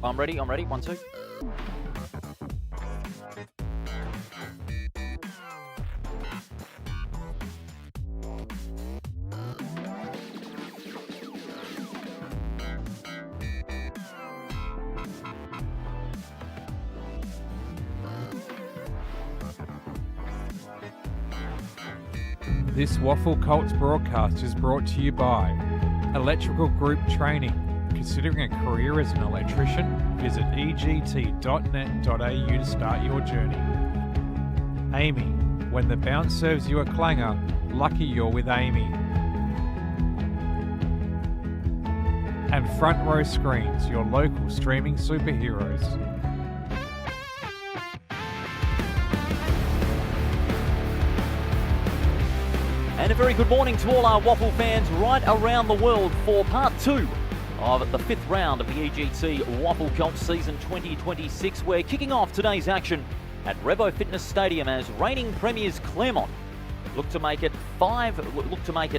I'm ready. 1, 2. This WAFL Colts broadcast is brought to you by Electrical Group Training. Considering a career as an electrician, visit egt.net.au to start your journey. Amy, when the bounce serves you a clanger, lucky you're with Amy. And Front Row Screens, your local streaming superheroes. And a very good morning to all our WAFL fans right around the world for part 2 of the 5th round of the EGT WAFL Colts season 2026. We're kicking off today's action at Revo Fitness Stadium as reigning premiers Claremont look to make it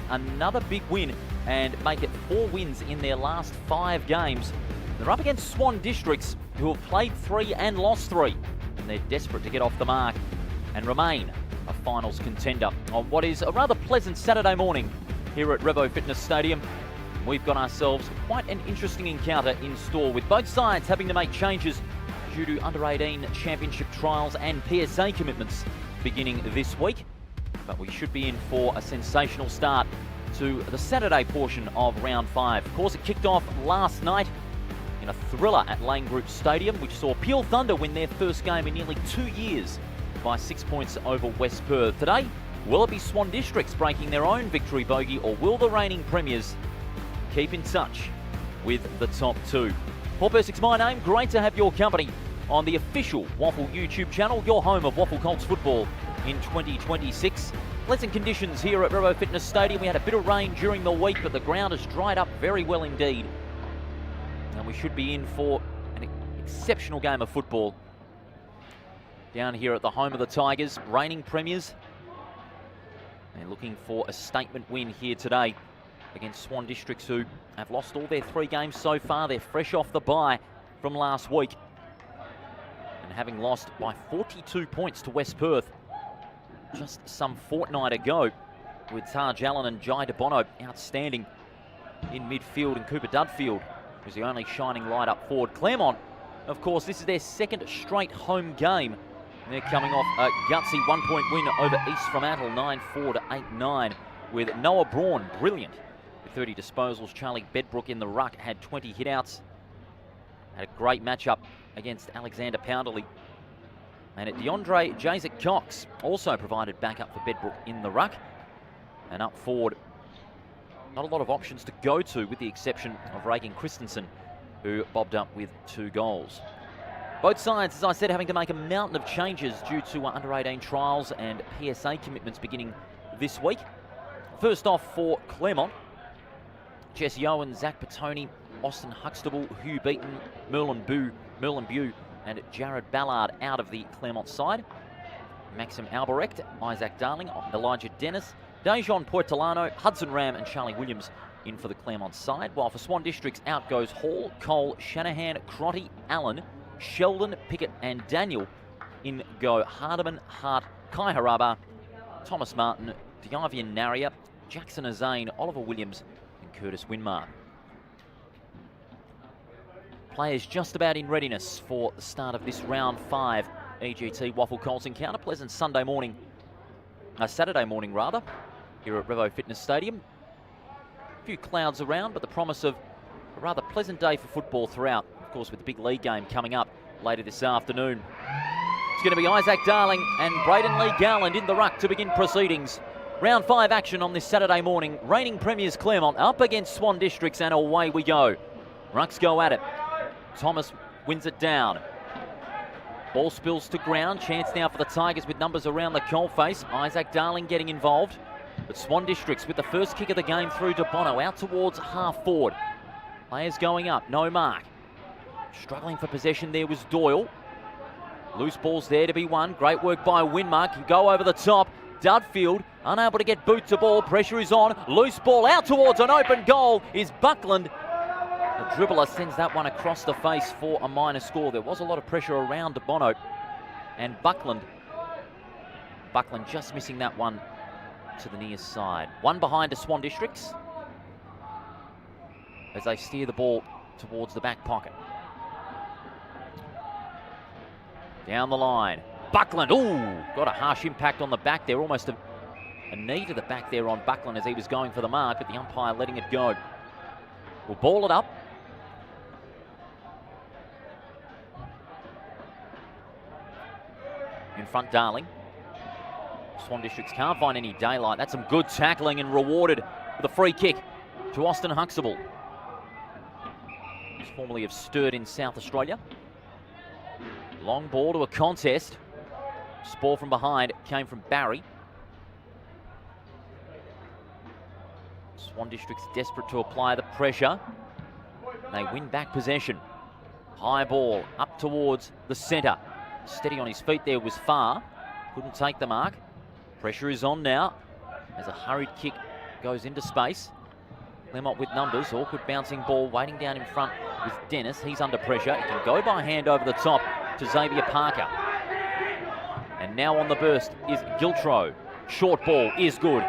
another big win and make it 4 wins in their last 5 games. They're up against Swan Districts, who have played 3 and lost 3, and they're desperate to get off the mark and remain a finals contender on what is a rather pleasant Saturday morning here at Revo Fitness Stadium. We've got ourselves quite an interesting encounter in store, with both sides having to make changes due to under-18 championship trials and PSA commitments beginning this week. But we should be in for a sensational start to the Saturday portion of round 5. Of course, it kicked off last night in a thriller at Lane Group Stadium, which saw Peel Thunder win their first game in nearly 2 years by 6 points over West Perth. Today, will it be Swan Districts breaking their own victory bogey, or will the reigning premiers keep in touch with the top 2? Paul Persick's my name. Great to have your company on the official WAFL YouTube channel, your home of WAFL Colts football in 2026. Pleasant conditions here at Revo Fitness Stadium. We had a bit of rain during the week, but the ground has dried up very well indeed. And we should be in for an exceptional game of football down here at the home of the Tigers, reigning premiers. They're looking for a statement win here today against Swan Districts, who have lost all their 3 games so far. They're fresh off the bye from last week, and having lost by 42 points to West Perth just some fortnight ago, with Taj Allen and Jai DeBono outstanding in midfield, and Cooper Dudfield was the only shining light up forward. Claremont, of course, this is their 2nd straight home game. They're coming off a gutsy 1-point win over East Fremantle, 9-4 to 8-9, with Noah Braun brilliant with 30 disposals. Charlie Bedbrook in the ruck had 20 hitouts. Had a great matchup against Alexander Pounderley. And at DeAndre Jacek Cox also provided backup for Bedbrook in the ruck. And up forward, not a lot of options to go to, with the exception of Reagan Christensen, who bobbed up with 2 goals. Both sides, as I said, having to make a mountain of changes due to under-18 trials and PSA commitments beginning this week. First off for Claremont, Jesse Owen, Zach Petoni, Austin Huxtable, Hugh Beaton, Merlin Bew and Jared Ballard out of the Claremont side. Maxim Albrecht, Isaac Darling, Elijah Dennis, Dejon Portolano, Hudson Ram and Charlie Williams in for the Claremont side. While for Swan Districts, out goes Hall, Cole, Shanahan, Crotty, Allen, Sheldon, Pickett and Daniel. In go Hardiman, Hart, Kai Haraba, Thomas Martin, Diavian Naria, Jackson Azane, Oliver Williams and Curtis Winmar. Players just about in readiness for the start of this round 5 EGT WAFL Colts encounter. Pleasant Saturday morning rather, here at Revo Fitness Stadium. A few clouds around, but the promise of a rather pleasant day for football throughout. Of course, with the big league game coming up later this afternoon. It's going to be Isaac Darling and Braden Lee Garland in the ruck to begin proceedings. Round 5 action on this Saturday morning. Reigning premiers Claremont up against Swan Districts, and away we go. Rucks go at it. Thomas wins it down. Ball spills to ground. Chance now for the Tigers with numbers around the coalface. Isaac Darling getting involved. But Swan Districts with the first kick of the game through DeBono out towards half forward. Players going up, no mark. Struggling for possession there was Doyle. Loose balls there to be won. Great work by Winmark. Can go over the top. Dudfield unable to get boot to ball. Pressure is on. Loose ball out towards an open goal is Buckland. The dribbler sends that one across the face for a minor score. There was a lot of pressure around Bono and Buckland. Buckland just missing that one to the near side. One behind to Swan Districts as they steer the ball towards the back pocket. Down the line. Buckland, ooh, got a harsh impact on the back there. Almost a knee to the back there on Buckland as he was going for the mark, but the umpire letting it go. We'll ball it up. In front, Darling. Swan Districts can't find any daylight. That's some good tackling and rewarded with a free kick to Austin Huxtable. He's formerly of Sturt in South Australia. Long ball to a contest. Spore from behind came from Barry. Swan Districts desperate to apply the pressure. They win back possession. High ball up towards the centre. Steady on his feet there was Far. Couldn't take the mark. Pressure is on now as a hurried kick goes into space. Claremont with numbers. Awkward bouncing ball waiting down in front with Dennis. He's under pressure. He can go by hand over the top to Xavier Parker. And now on the burst is Giltro. Short ball is good.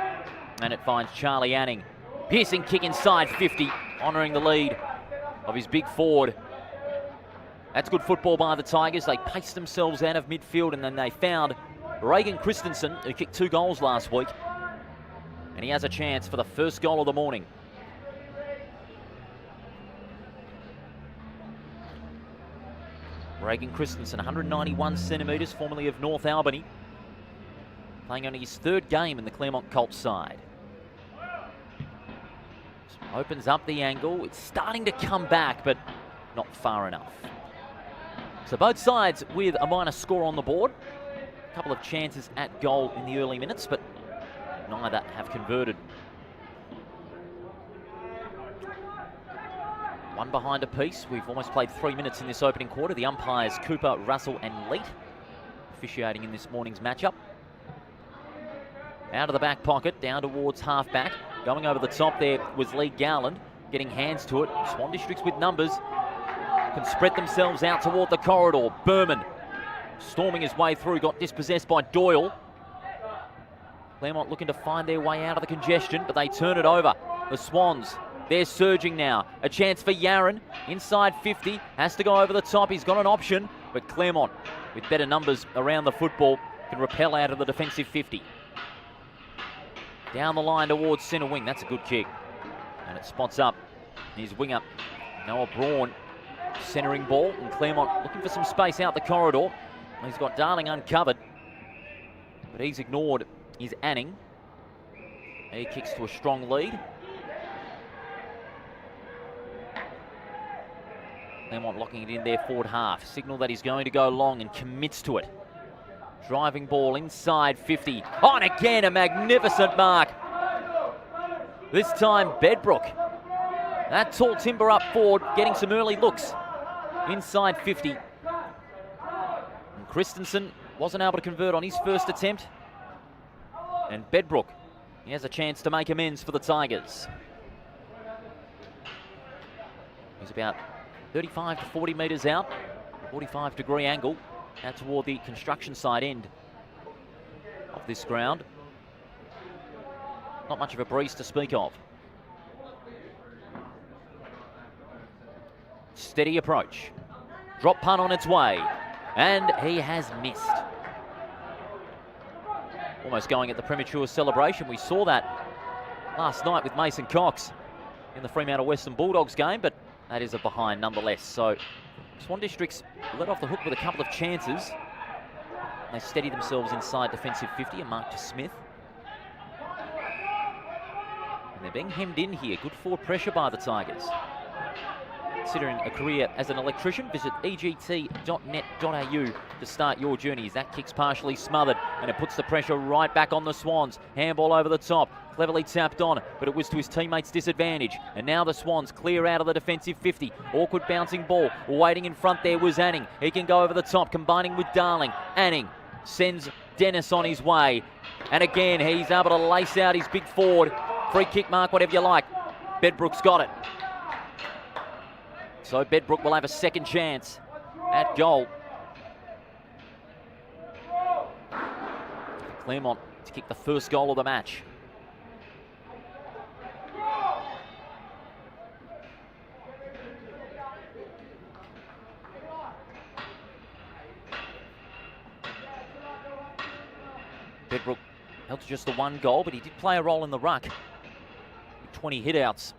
And it finds Charlie Anning. Piercing kick inside 50, honouring the lead of his big forward. That's good football by the Tigers. They paced themselves out of midfield and then they found Reagan Christensen, who kicked 2 goals last week. And he has a chance for the first goal of the morning. Reagan Christensen, 191 centimetres, formerly of North Albany. Playing only his 3rd game in the Claremont Colts side. Opens up the angle. It's starting to come back, but not far enough. So both sides with a minor score on the board. A couple of chances at goal in the early minutes, but neither have converted. One behind a piece. We've almost played 3 minutes in this opening quarter. The umpires, Cooper, Russell and Leet, officiating in this morning's matchup. Out of the back pocket, down towards half-back. Going over the top there was Lee Garland, getting hands to it. Swan Districts with numbers can spread themselves out toward the corridor. Berman storming his way through, got dispossessed by Doyle. Claremont looking to find their way out of the congestion, but they turn it over. The Swans, they're surging now. A chance for Yaron, inside 50, has to go over the top. He's got an option, but Claremont, with better numbers around the football, can repel out of the defensive 50. Down the line towards centre wing. That's a good kick. And it spots up his winger, Noah Braun, centering ball. And Claremont looking for some space out the corridor. He's got Darling uncovered, but he's ignored his Anning. He kicks to a strong lead. Claremont locking it in their forward half. Signal that he's going to go long and commits to it. Driving ball inside 50. Oh, and again, a magnificent mark. This time, Bedbrook. That tall timber up forward, getting some early looks. Inside 50. And Christensen wasn't able to convert on his first attempt. And Bedbrook, he has a chance to make amends for the Tigers. He's about 35 to 40 metres out. 45-degree angle. Out toward the construction site end of this ground. Not much of a breeze to speak of. Steady approach. Drop punt on its way. And he has missed. Almost going at the premature celebration. We saw that last night with Mason Cox in the Fremantle Western Bulldogs game, but that is a behind nonetheless. So Swan Districts let off the hook with a couple of chances. They steady themselves inside defensive 50, a mark to Smith. And they're being hemmed in here. Good forward pressure by the Tigers. Considering a career as an electrician, visit egt.net.au to start your journey. As that kick's partially smothered and it puts the pressure right back on the Swans. Handball over the top, cleverly tapped on, but it was to his teammates' disadvantage. And now the Swans clear out of the defensive 50. Awkward bouncing ball. Waiting in front there was Anning. He can go over the top, combining with Darling. Anning sends Dennis on his way. And again, he's able to lace out his big forward. Free kick mark, whatever you like. Bedbrook's got it. So Bedbrook will have a second chance at goal. Claremont to kick the first goal of the match. Bedbrook held to just the one goal, but he did play a role in the ruck. 20 hitouts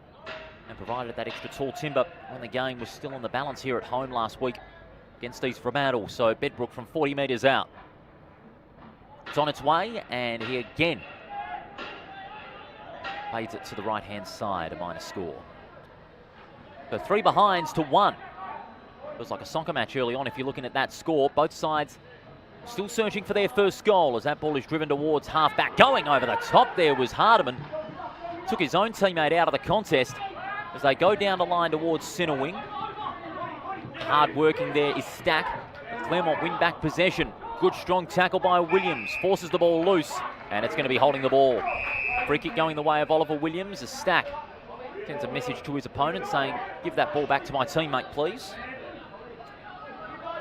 and provided that extra tall timber when the game was still on the balance here at home last week against East Fremantle. So Bedbrook from 40 metres out. It's on its way, and he again fades it to the right-hand side, a minor score. So 3 behinds to 1. It was like a soccer match early on if you're looking at that score. Both sides still searching for their first goal as that ball is driven towards half-back. Going over the top there was Hardiman. Took his own teammate out of the contest as they go down the line towards centre wing. Hard working there is Stack. Claremont win back possession. Good strong tackle by Williams. Forces the ball loose, and it's going to be holding the ball. Free kick going the way of Oliver Williams as Stack sends a message to his opponent saying, give that ball back to my teammate, please.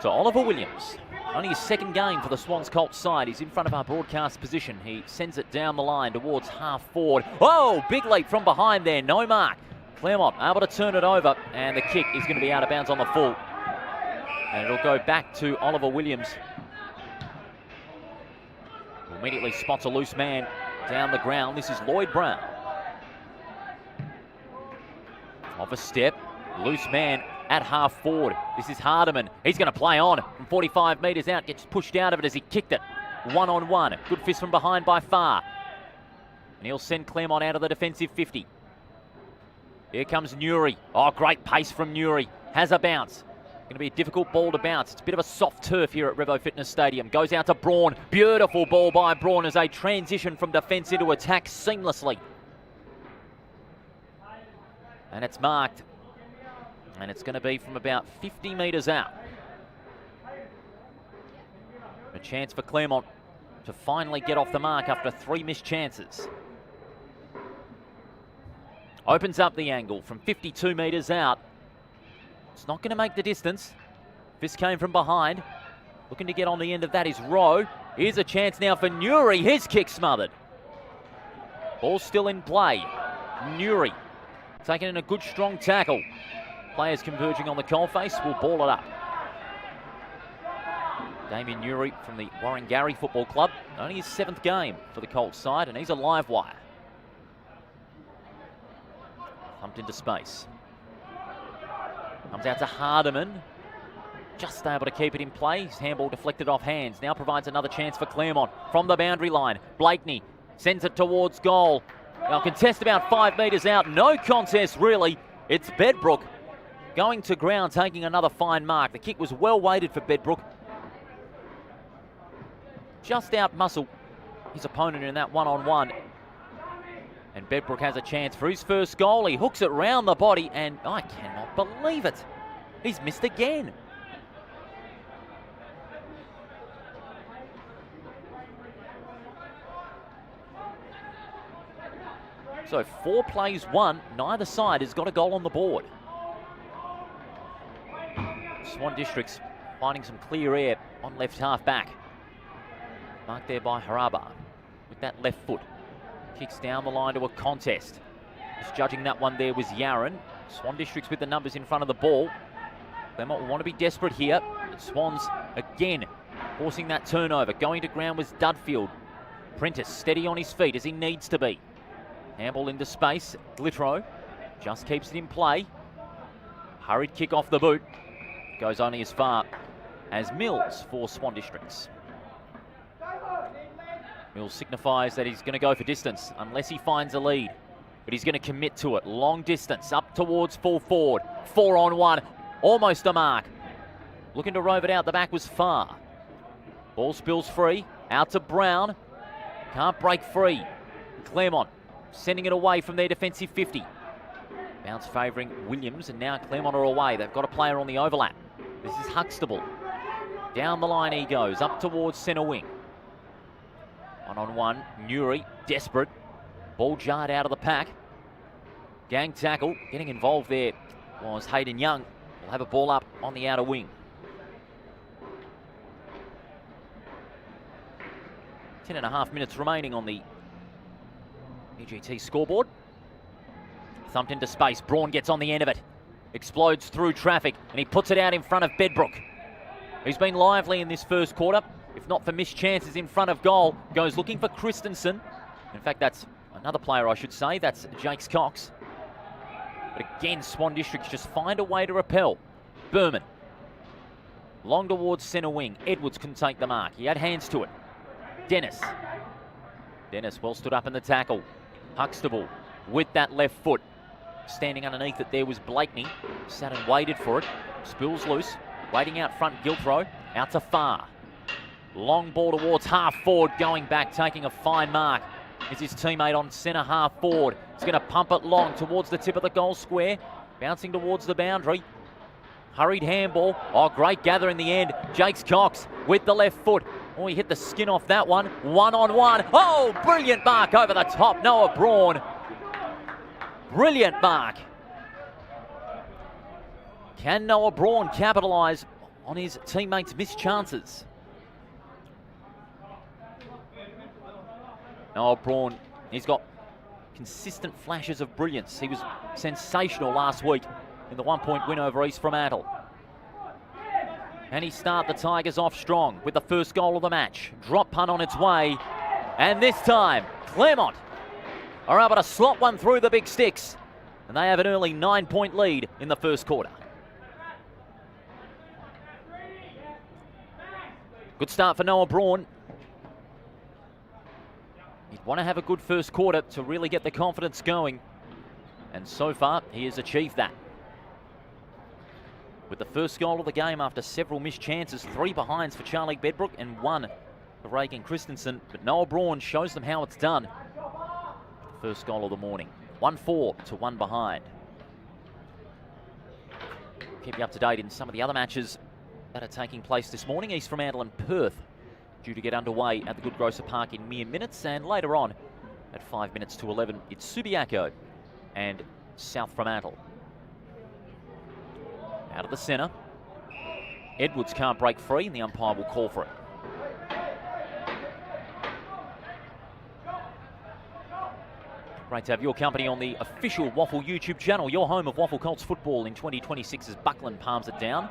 So Oliver Williams, only his second game for the Swans Colts side. He's in front of our broadcast position. He sends it down the line towards half forward. Oh, big leap from behind there. No mark. Claremont able to turn it over, and the kick is going to be out of bounds on the full. And it'll go back to Oliver Williams, who immediately spots a loose man down the ground. This is Lloyd Brown. Off a step, loose man at half forward. This is Hardiman. He's going to play on from 45 metres out. Gets pushed out of it as he kicked it. 1-on-1. Good fist from behind by Far. And he'll send Claremont out of the defensive 50. Here comes Newry. Oh, great pace from Newry. Has a bounce. Going to be a difficult ball to bounce. It's a bit of a soft turf here at Revo Fitness Stadium. Goes out to Braun. Beautiful ball by Braun as they transition from defence into attack seamlessly. And it's marked. And it's going to be from about 50 metres out. A chance for Claremont to finally get off the mark after 3 missed chances. Opens up the angle from 52 metres out. It's not going to make the distance. Fist came from behind. Looking to get on the end of that is Rowe. Here's a chance now for Newry. His kick smothered. Ball still in play. Newry taking in a good strong tackle. Players converging on the coalface will ball it up. Damien Newry from the Warringah Football Club. Only his 7th game for the Colts side, and he's a live wire. Humped into space. Comes out to Hardiman. Just able to keep it in play. His handball deflected off hands. Now provides another chance for Claremont from the boundary line. Blakeney sends it towards goal. They'll contest about 5 metres out. No contest really. It's Bedbrook going to ground, taking another fine mark. The kick was well weighted for Bedbrook. Just out-muscle his opponent in that one-on-one. And Bedbrook has a chance for his first goal. He hooks it round the body, and I cannot believe it. He's missed again. So 4 plays 1. Neither side has got a goal on the board. Swan Districts finding some clear air on left half back. Marked there by Haraba with that left foot. Kicks down the line to a contest. Just judging that one there was Yaron. Swan Districts with the numbers in front of the ball. Claremont will want to be desperate here. And Swans again forcing that turnover. Going to ground was Dudfield. Prentice steady on his feet as he needs to be. Handball into space. Glitro just keeps it in play. Hurried kick off the boot. Goes only as far as Mills for Swan Districts. Mills signifies that he's going to go for distance unless he finds a lead. But he's going to commit to it. Long distance up towards full forward. 4-on-1. Almost a mark. Looking to rove it out. The back was Far. Ball spills free. Out to Brown. Can't break free. Claremont sending it away from their defensive 50. Bounce favouring Williams, and now Claremont are away. They've got a player on the overlap. This is Huxtable. Down the line he goes, up towards centre wing. 1-on-1, Newry, desperate. Ball jarred out of the pack. Gang tackle, getting involved there was Hayden Young. will have a ball up on the outer wing. 10.5 minutes remaining on the EGT scoreboard. Thumped into space. Braun gets on the end of it. Explodes through traffic, and he puts it out in front of Bedbrook. He's been lively in this first quarter, if not for missed chances in front of goal. Goes looking for Christensen. In fact, that's another player, I should say. That's Jakes Cox. But again, Swan Districts just find a way to repel. Berman. Long towards centre wing. Edwards couldn't take the mark. He had hands to it. Dennis well stood up in the tackle. Huxtable with that left foot. Standing underneath it there was Blakeney. Sat and waited for it. Spills loose. Waiting out front, Gilthrow. Out to Far. Long ball towards half forward. Going back, taking a fine mark. Is his teammate on centre half forward. He's going to pump it long towards the tip of the goal square. Bouncing towards the boundary. Hurried handball. Oh, great gather in the end. Jakes Cox with the left foot. Oh, he hit the skin off that one. 1-on-1. Oh, brilliant mark over the top. Noah Braun. Brilliant mark. Can Noah Braun capitalise on his teammates' missed chances? Noah Braun, he's got consistent flashes of brilliance. He was sensational last week in the 1-point win over East Fremantle. And he start the Tigers off strong with the first goal of the match. Drop punt on its way. And this time, Claremont are able to slot one through the big sticks. And they have an early 9-point lead in the first quarter. Good start for Noah Braun. He'd want to have a good first quarter to really get the confidence going. And so far, he has achieved that. With the first goal of the game after several missed chances, 3 behinds for Charlie Bedbrook and 1 for Reagan Christensen. But Noah Braun shows them how it's done. First goal of the morning. 1-4 to 1 behind. Keep you up to date in some of the other matches that are taking place this morning. East Fremantle and Perth due to get underway at the Good Grocer Park in mere minutes. And later on, at 5 minutes to 11, it's Subiaco and South Fremantle. Out of the centre. Edwards can't break free and the umpire will call for it. Great to have your company on the official WAFL YouTube channel, your home of WAFL Colts football in 2026 as Buckland palms it down.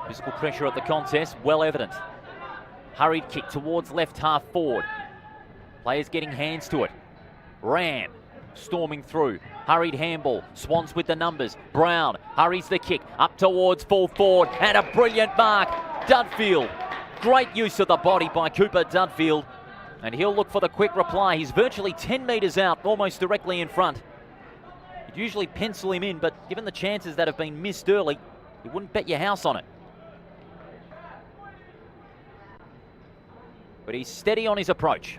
Physical pressure at the contest, well evident. Hurried kick towards left half forward. Players getting hands to it. Ram storming through. Hurried handball. Swans with the numbers. Brown hurries the kick up towards full forward and a brilliant mark. Dudfield. Great use of the body by Cooper Dudfield. And he'll look for the quick reply. He's virtually 10 metres out, almost directly in front. You'd usually pencil him in, but given the chances that have been missed early, you wouldn't bet your house on it. But he's steady on his approach.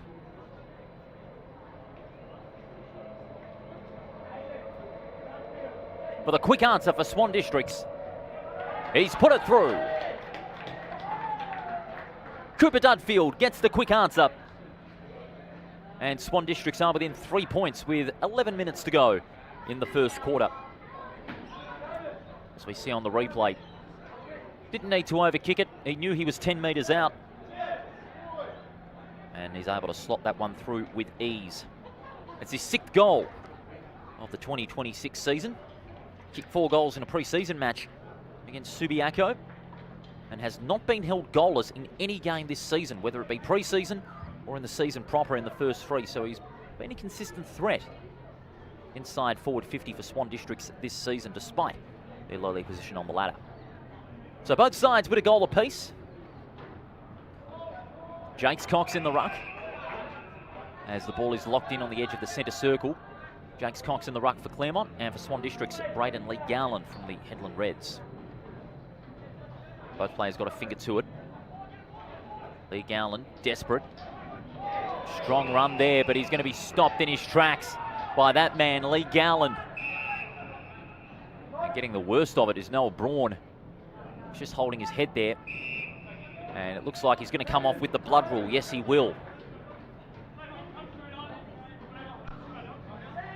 For the quick answer for Swan Districts. He's put it through. Cooper Dudfield gets the quick answer. And Swan Districts are within 3 points with 11 minutes to go in the first quarter. As we see on the replay. Didn't need to overkick it. He knew he was 10 metres out. And he's able to slot that one through with ease. It's his 6th goal of the 2026 season. Kicked 4 goals in a pre-season match against Subiaco. And has not been held goalless in any game this season, whether it be pre-season or in the season proper in the first 3. So he's been a consistent threat inside forward 50 for Swan Districts this season, despite their lowly position on the ladder. So both sides with a goal apiece. Jakes Cox in the ruck as the ball is locked in on the edge of the centre circle. Jakes Cox in the ruck for Claremont, and for Swan Districts, Braden Lee Garland from the Headland Reds. Both players got a finger to it. Lee Garland, desperate. Strong run there, but he's going to be stopped in his tracks by that man, Lee Garland. And getting the worst of it is Noah Braun. He's just holding his head there. And it looks like he's going to come off with the blood rule. Yes, he will.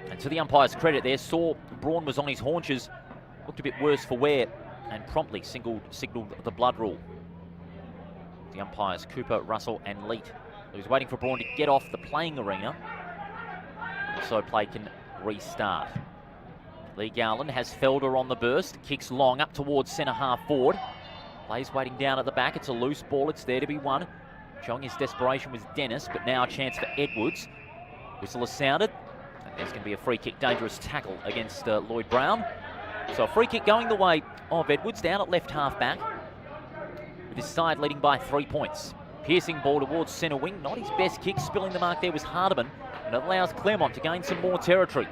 And to the umpire's credit there, saw Braun was on his haunches. Looked a bit worse for wear and promptly signalled the blood rule. The umpires, Cooper, Russell and Leet. He was waiting for Braun to get off the playing arena so play can restart. Lee Garland has Felder on the burst, kicks long up towards centre half forward. Play's waiting down at the back. It's a loose ball, it's there to be won. Showing his desperation was Dennis, but now a chance for Edwards. Whistle is sounded, and there's going to be a free kick, dangerous tackle against Lloyd Brown. So a free kick going the way of Edwards, down at left half back, with his side leading by 3 points. Piercing ball towards centre wing, not his best kick, spilling the mark there was Hardiman, and it allows Claremont to gain some more territory.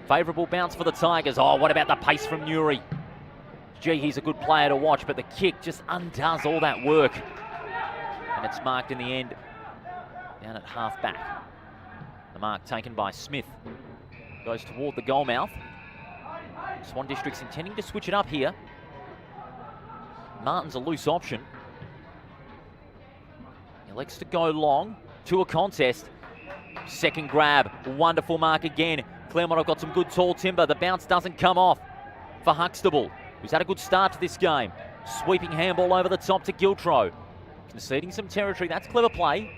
Favourable bounce for the Tigers. Oh, what about the pace from Newry? Gee, he's a good player to watch, but the kick just undoes all that work. And it's marked in the end down at half back. The mark taken by Smith. Goes toward the goal mouth. Swan District's intending to switch it up here. Martin's a loose option. He elects to go long to a contest. Second grab, wonderful mark again. Claremont have got some good tall timber. The bounce doesn't come off for Huxtable, who's had a good start to this game. Sweeping handball over the top to Giltro. Conceding some territory, that's clever play.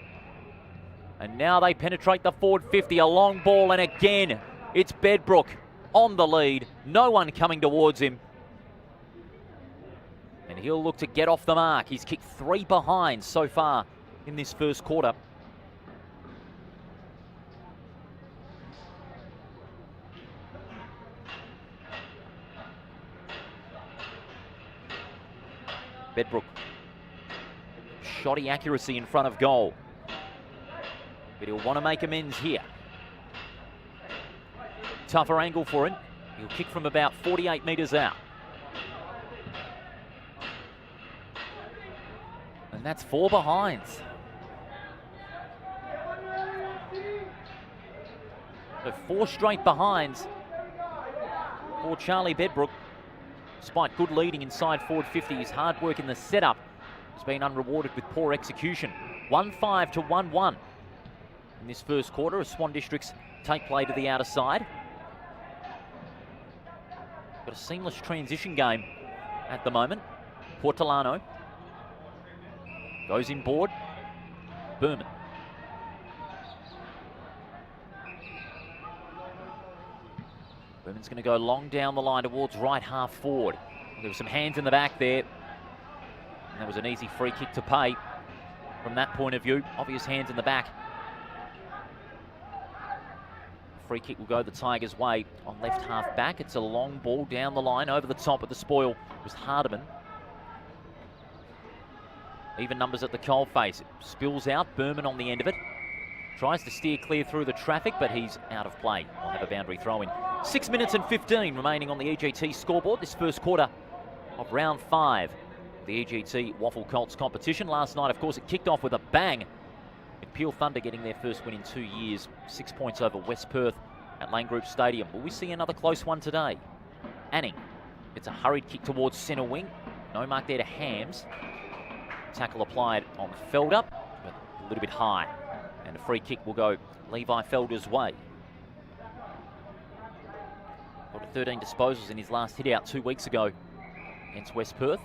And now they penetrate the forward 50, a long ball, and again, it's Bedbrook on the lead. No one coming towards him. And he'll look to get off the mark. He's kicked 3 behind so far in this first quarter. Bedbrook, shoddy accuracy in front of goal, but he'll want to make amends here. Tougher angle for him. He'll kick from about 48 metres out. And that's 4 behinds. So 4 straight behinds for Charlie Bedbrook. Despite good leading inside forward 50, his hard work in the setup has been unrewarded with poor execution. 1-5 to 1-1 in this first quarter as Swan Districts take play to the outer side. Got a seamless transition game at the moment. Portolano goes inboard. Berman. Berman's going to go long down the line towards right half forward. There were some hands in the back there. And that was an easy free kick to pay from that point of view. Obvious hands in the back. Free kick will go the Tigers' way on left half back. It's a long ball down the line over the top, but the spoil was Hardiman. Even numbers at the coalface. It spills out. Berman on the end of it. Tries to steer clear through the traffic, but he's out of play. We'll have a boundary throw in. 6 minutes and 15 remaining on the EGT scoreboard. This first quarter of round 5. The EGT WAFL Colts competition. Last night, of course, it kicked off with a bang. With Peel Thunder getting their first win in 2 years. 6 points over West Perth at Lane Group Stadium. Will we see another close one today? Anning. It's a hurried kick towards centre wing. No mark there to Hams. Tackle applied on Felder, but a little bit high. And a free kick will go Levi Felder's way. Got 13 disposals in his last hit out 2 weeks ago against West Perth.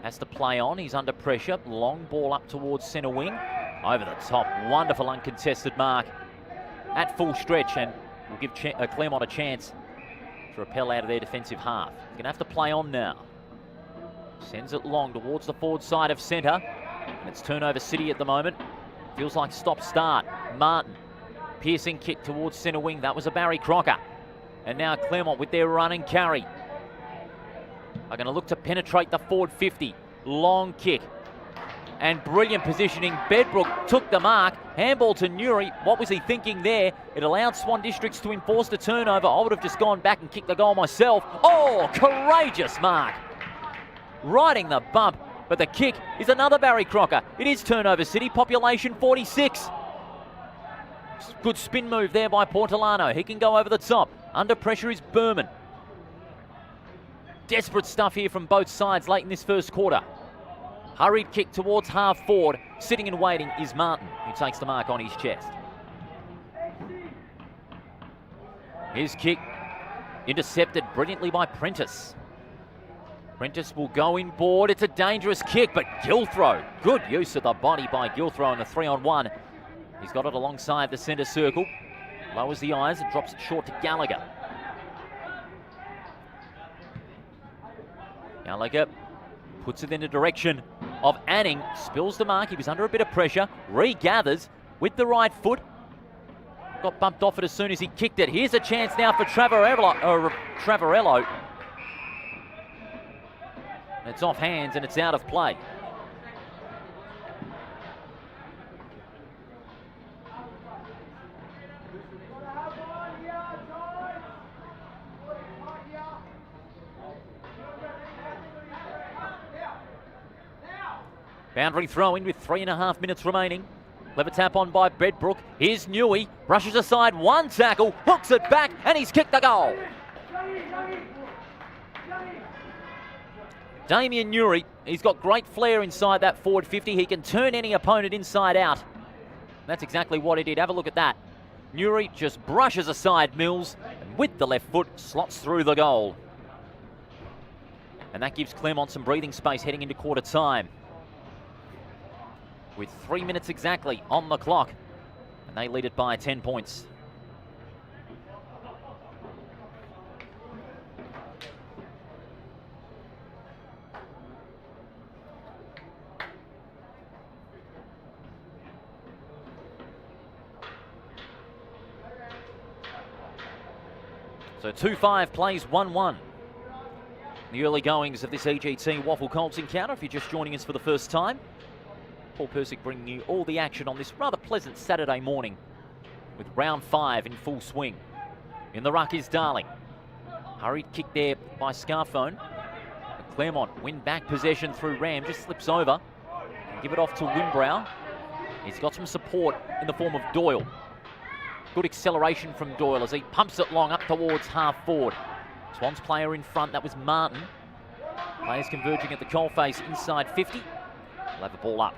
Has to play on, he's under pressure. Long ball up towards centre wing. Over the top, wonderful uncontested mark at full stretch, and will give Claremont a chance to repel out of their defensive half. He's going to have to play on now. Sends it long towards the forward side of centre. And it's turnover city at the moment. Feels like stop-start. Martin. Piercing kick towards centre wing. That was a Barry Crocker. And now Claremont with their run and carry are going to look to penetrate the forward 50. Long kick. And brilliant positioning. Bedbrook took the mark. Handball to Newry. What was he thinking there? It allowed Swan Districts to enforce the turnover. I would have just gone back and kicked the goal myself. Oh, courageous mark. Riding the bump. But the kick is another Barry Crocker. It is turnover city, population 46. Good spin move there by Portolano. He can go over the top. Under pressure is Berman. Desperate stuff here from both sides late in this first quarter. Hurried kick towards half forward. Sitting and waiting is Martin, who takes the mark on his chest. His kick Intercepted brilliantly by Prentice. Prentice will go inboard. It's a dangerous kick, but Gilthrow. Good use of the body by Gilthrow in the 3-on-1. He's got it alongside the centre circle. Lowers the eyes and drops it short to Gallagher. Gallagher puts it in the direction of Anning. Spills the mark. He was under a bit of pressure. Regathers with the right foot. Got bumped off it as soon as he kicked it. Here's a chance now for Travarello. It's off hands and it's out of play. Boundary throw in with 3.5 minutes remaining. Clever tap on by Bedbrook. Here's Newey. Brushes aside one tackle. Hooks it back and he's kicked the goal. Damien Newey, he's got great flair inside that forward 50. He can turn any opponent inside out. That's exactly what he did. Have a look at that. Newey just brushes aside Mills and with the left foot slots through the goal. And that gives Claremont some breathing space heading into quarter time. With 3 minutes exactly on the clock, and they lead it by 10 points. So 2-5 plays 1-1. The early goings of this EGT WAFL Colts encounter, if you're just joining us for the first time. Paul Persick bringing you all the action on this rather pleasant Saturday morning with round 5 in full swing. In the ruck is Darling. Hurried kick there by Scarphone. But Claremont win back possession through Ram, just slips over. And give it off to Wimbrow. He's got some support in the form of Doyle. Good acceleration from Doyle as he pumps it long up towards half forward. Swans player in front, that was Martin. Players converging at the coalface inside 50. They'll have the ball up.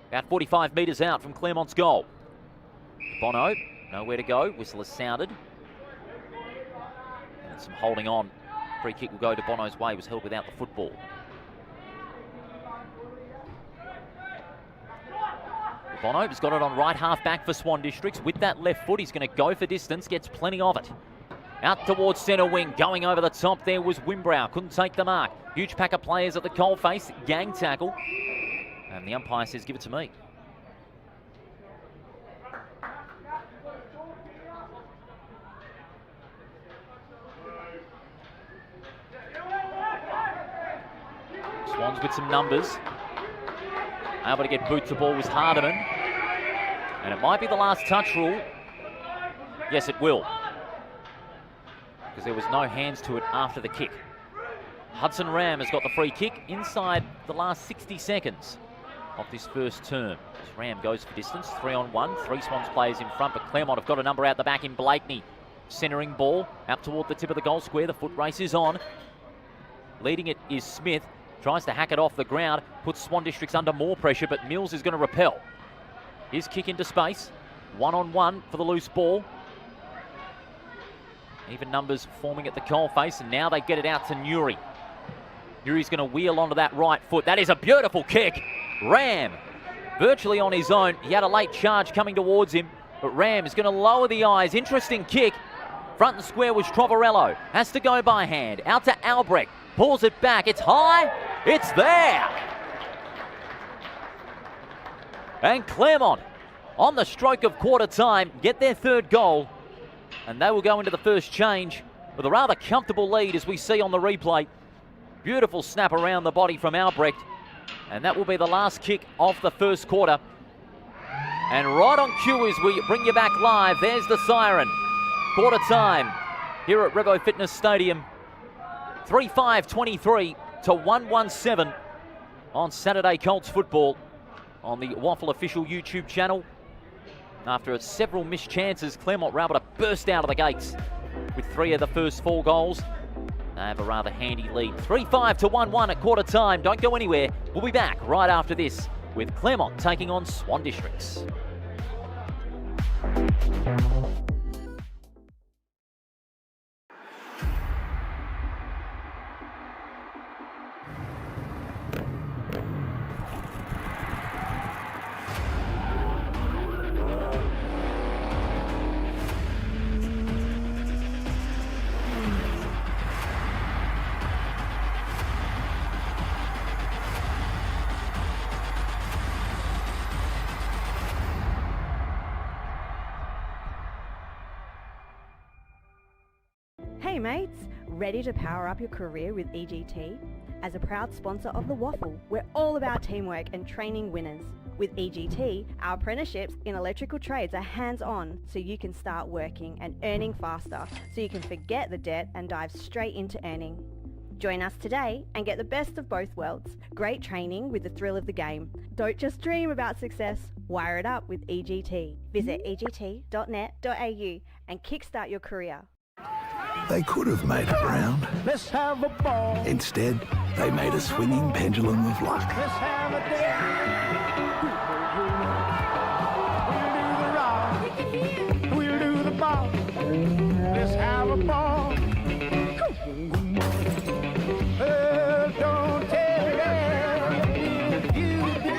About 45 metres out from Claremont's goal. Bono, nowhere to go. Whistle is sounded. And some holding on. Free kick will go to Bono's way. Was held without the football. Bono has got it on right half back for Swan Districts. With that left foot, he's going to go for distance. Gets plenty of it. Out towards centre wing. Going over the top there was Wimbrow. Couldn't take the mark. Huge pack of players at the coalface. Gang tackle. And the umpire says, give it to me. Swans with some numbers. Able to get boot to ball was Hardiman. And it might be the last touch rule. Yes, it will. Because there was no hands to it after the kick. Hudson Ram has got the free kick inside the last 60 seconds of this first term. As Ram goes for distance, 3-on-1, 3 Swans players in front, but Claremont have got a number out the back in Blakeney. Centering ball out toward the tip of the goal square. The foot race is on. Leading it is Smith. Tries to hack it off the ground, puts Swan Districts under more pressure, but Mills is going to repel. His kick into space. 1-on-1 for the loose ball. Even numbers forming at the coalface, and now they get it out to Newey. Newey's going to wheel onto that right foot. That is a beautiful kick. Ram, virtually on his own. He had a late charge coming towards him, but Ram is going to lower the eyes. Interesting kick. Front and square was Travarello. Has to go by hand. Out to Albrecht. Pulls it back. It's high. It's there. And Claremont, on the stroke of quarter time, get their third goal. And they will go into the first change with a rather comfortable lead, as we see on the replay. Beautiful snap around the body from Albrecht. And that will be the last kick of the first quarter. And right on cue as we bring you back live, there's the siren. Quarter time here at Revo Fitness Stadium. 3-5-23 to 1-1-7 on Saturday Colts football on the WAFL official YouTube channel. After several missed chances, Claremont were able to burst out of the gates with 3 of the first 4 goals. They have a rather handy lead. 3-5 to 1-1 at quarter time. Don't go anywhere. We'll be back right after this with Claremont taking on Swan Districts. Hey mates, ready to power up your career with EGT? As a proud sponsor of the WAFL, we're all about teamwork and training winners. With EGT, our apprenticeships in electrical trades are hands-on, so you can start working and earning faster, so you can forget the debt and dive straight into earning. Join us today and get the best of both worlds. Great training with the thrill of the game. Don't just dream about success, wire it up with EGT. Visit egt.net.au and kickstart your career. They could have made it round. Let's have a ball. Instead, they made a swinging pendulum of luck. Let's have a day. We'll do the rock. We'll do the ball. Let's have a ball. Don't tell me if you do.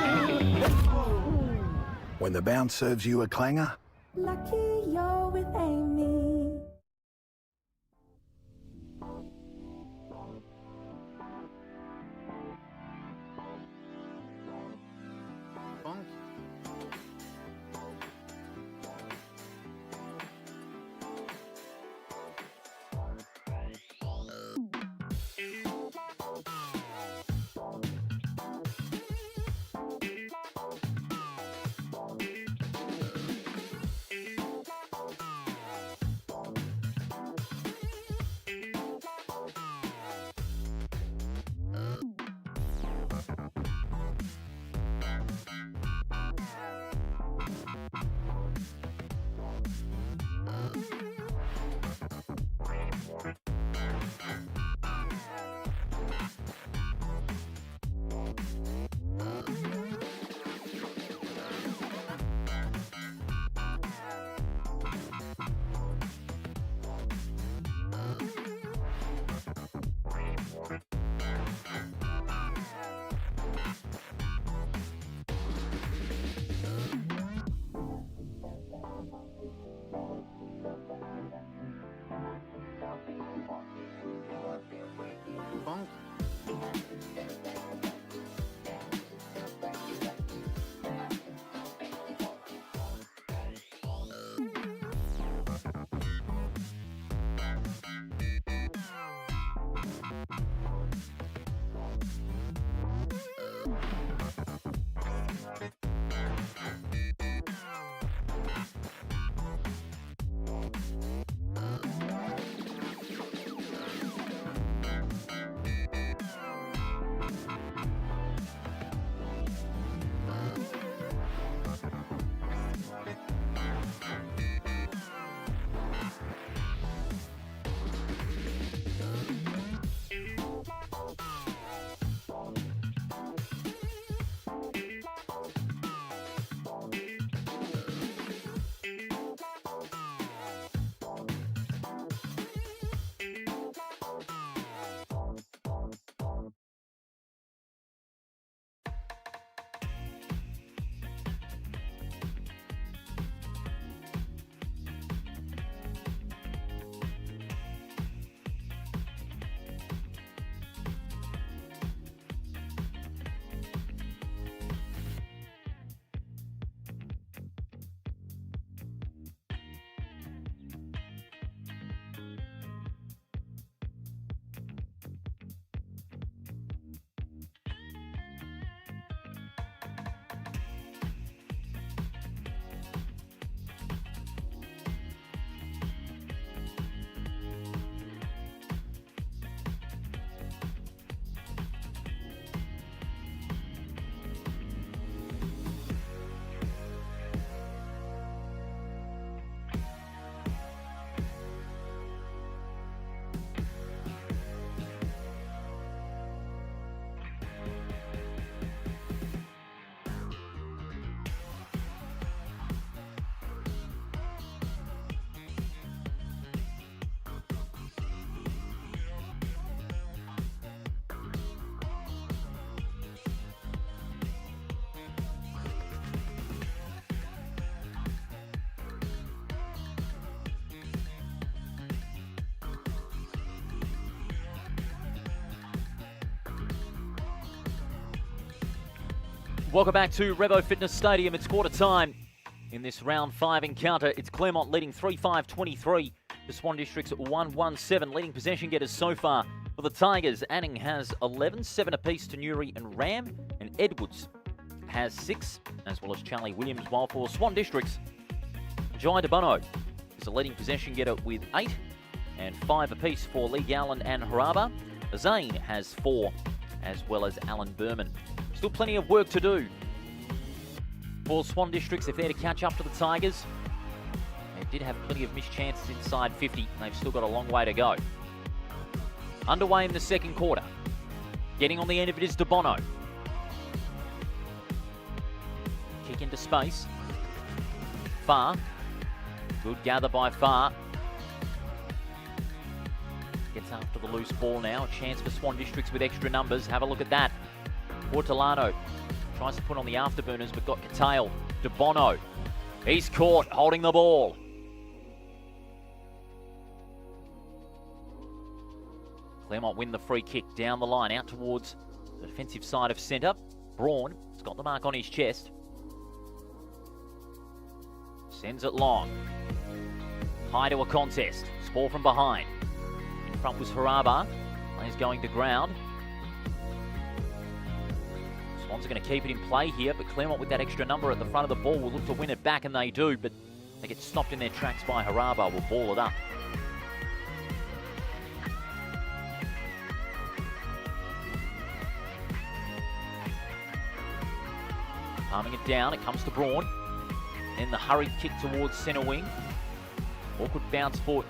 When the bounce serves you a clanger, Lucky you're with Amy. Welcome back to Revo Fitness Stadium. It's quarter time in this round 5 encounter. It's Claremont leading 3-5-23. The Swan Districts 1-1-7, leading possession getters so far. For the Tigers, Anning has 11, 7 apiece to Newry and Ram, and Edwards has 6, as well as Charlie Williams, while for Swan Districts, Jai DeBono is a leading possession getter with 8, and 5 apiece for Lee Gowland and Haraba. Zane has 4, as well as Alan Berman. Still plenty of work to do for Swan Districts if they're to catch up to the Tigers. They did have plenty of missed chances inside 50, and they've still got a long way to go. Underway in the second quarter. Getting on the end of it is DeBono. Kick into space. Far. Good gather by Far. Gets after the loose ball now. A chance for Swan Districts with extra numbers. Have a look at that. Ortolano tries to put on the afterburners, but got curtailed. DeBono. He's caught holding the ball. Claremont win the free kick down the line, out towards the defensive side of centre. Braun has got the mark on his chest. Sends it long. High to a contest. Spall from behind. In front was Haraba. He's going to ground. Swans are going to keep it in play here, but Claremont with that extra number at the front of the ball will look to win it back, and they do, but they get stopped in their tracks by Haraba. Will ball it up. Palming it down, it comes to Braun. Then the hurried kick towards centre wing. Awkward bounce for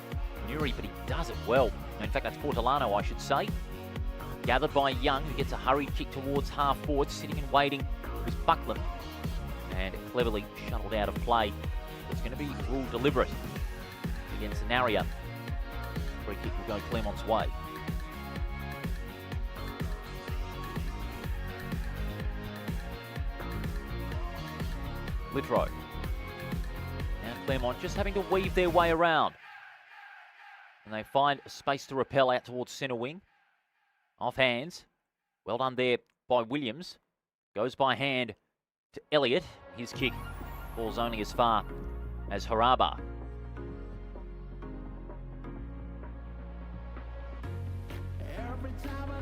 Newry, but he does it well. In fact, that's Portolano, I should say. Gathered by Young, who gets a hurried kick towards half forward. Sitting and waiting was Buckland. And cleverly shuttled out of play. It's going to be ruled deliberate against Naria. Free kick will go Claremont's way. Lithrow. Now Claremont just having to weave their way around. And they find a space to repel out towards centre wing. Off hands. Well done there by Williams. Goes by hand to Elliott. His kick falls only as far as Haraba.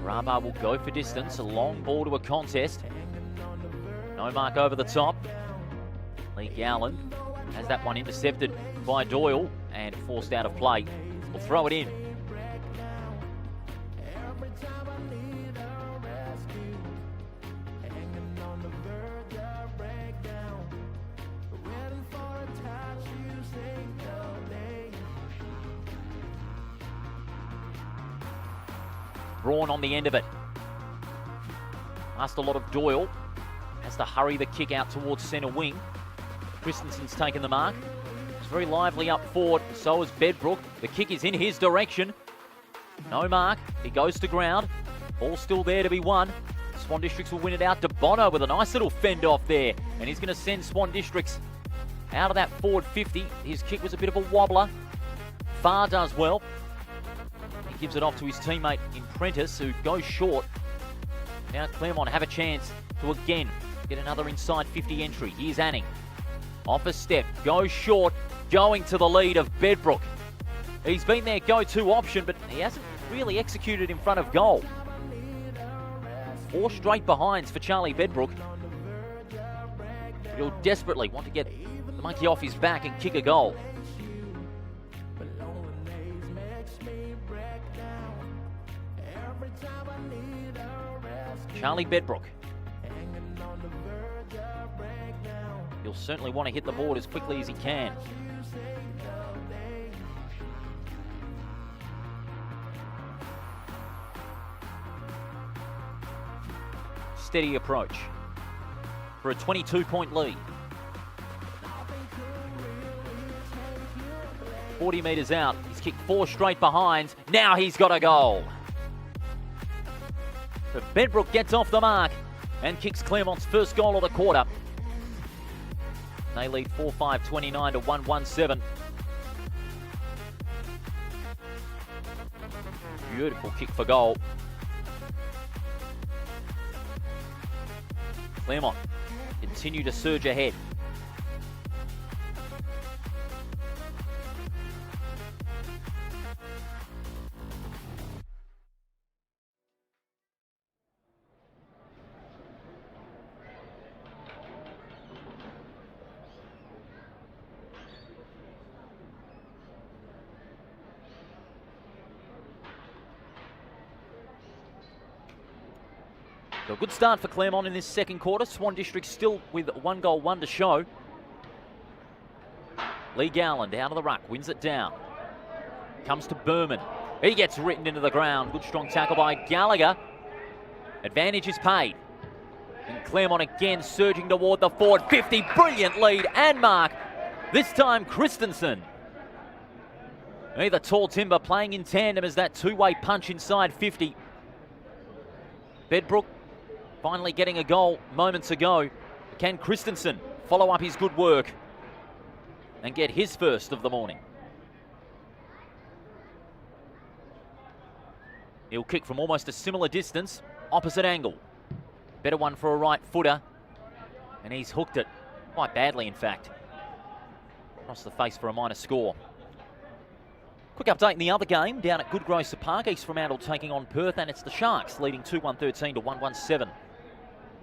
Haraba will go for distance. A long ball to a contest. No mark over the top. Lee Gowland has that one intercepted by Doyle and forced out of play. We'll throw it in. Braun on the end of it. Asked a lot of Doyle. Has to hurry the kick out towards centre wing. Christensen's taken the mark. It's very lively up forward. So is Bedbrook. The kick is in his direction. No mark. He goes to ground. Ball still there to be won. Swan Districts will win it out. DeBono with a nice little fend off there. And he's going to send Swan Districts out of that forward 50. His kick was a bit of a wobbler. Far does well. He gives it off to his teammate in Prentice, who goes short. Now Claremont have a chance to again get another inside 50 entry. Here's Anning. Off a step, goes short, going to the lead of Bedbrook. He's been their go-to option, but he hasn't really executed in front of goal. 4 straight behinds for Charlie Bedbrook. He'll desperately want to get the monkey off his back and kick a goal. Charlie Bedbrook. He'll certainly want to hit the board as quickly as he can. Steady approach for a 22-point lead. 40 metres out. He's kicked 4 straight behinds. Now he's got a goal. So Bedbrook gets off the mark and kicks Claremont's first goal of the quarter. They lead 4-5-29 to 1-1-7. Beautiful kick for goal. Claremont continue to surge ahead. So a good start for Claremont in this second quarter. Swan District still with 1 goal, 1 to show. Lee Gowland out of the ruck, wins it down. Comes to Berman. He gets written into the ground. Good strong tackle by Gallagher. Advantage is paid. And Claremont again surging toward the forward 50. Brilliant lead and mark. This time Christensen. Either Tall Timber playing in tandem as that two-way punch inside 50. Bedbrook finally getting a goal moments ago. Can Christensen follow up his good work and get his first of the morning? He'll kick from almost a similar distance, opposite angle. Better one for a right footer, and he's hooked it quite badly, in fact. Across the face for a minor score. Quick update in the other game down at Goodgrocer Park. East Fremantle taking on Perth, and it's the Sharks leading 2-1-13 to 1-1-7.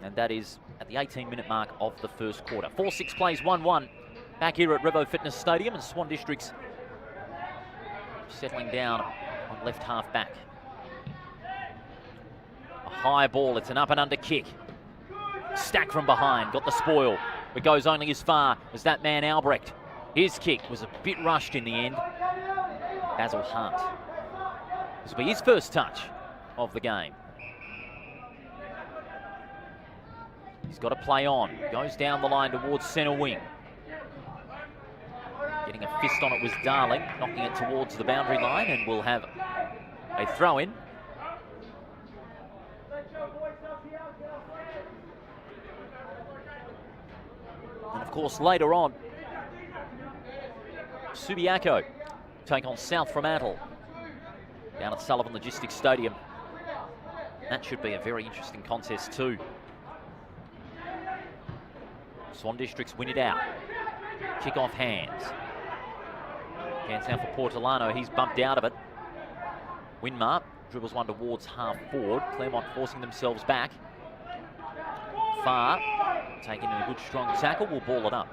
And that is at the 18-minute mark of the first quarter. 4-6 plays 1-1 back here at Revo Fitness Stadium, and Swan District's settling down on left half back. A high ball, it's an up and under kick. Stack from behind, got the spoil, but goes only as far as that man Albrecht. His kick was a bit rushed in the end. Basil Hart. This will be his first touch of the game. He's got to play on. Goes down the line towards centre wing. Getting a fist on it was Darling, knocking it towards the boundary line, and we'll have a throw in. And of course later on, Subiaco take on South Fremantle down at Sullivan Logistics Stadium. That should be a very interesting contest too. Swan Districts win it out. Kick off hands. Hands out for Portolano. He's bumped out of it. Winmar dribbles one towards half forward. Claremont forcing themselves back. Far. Taking in a good strong tackle. Will ball it up.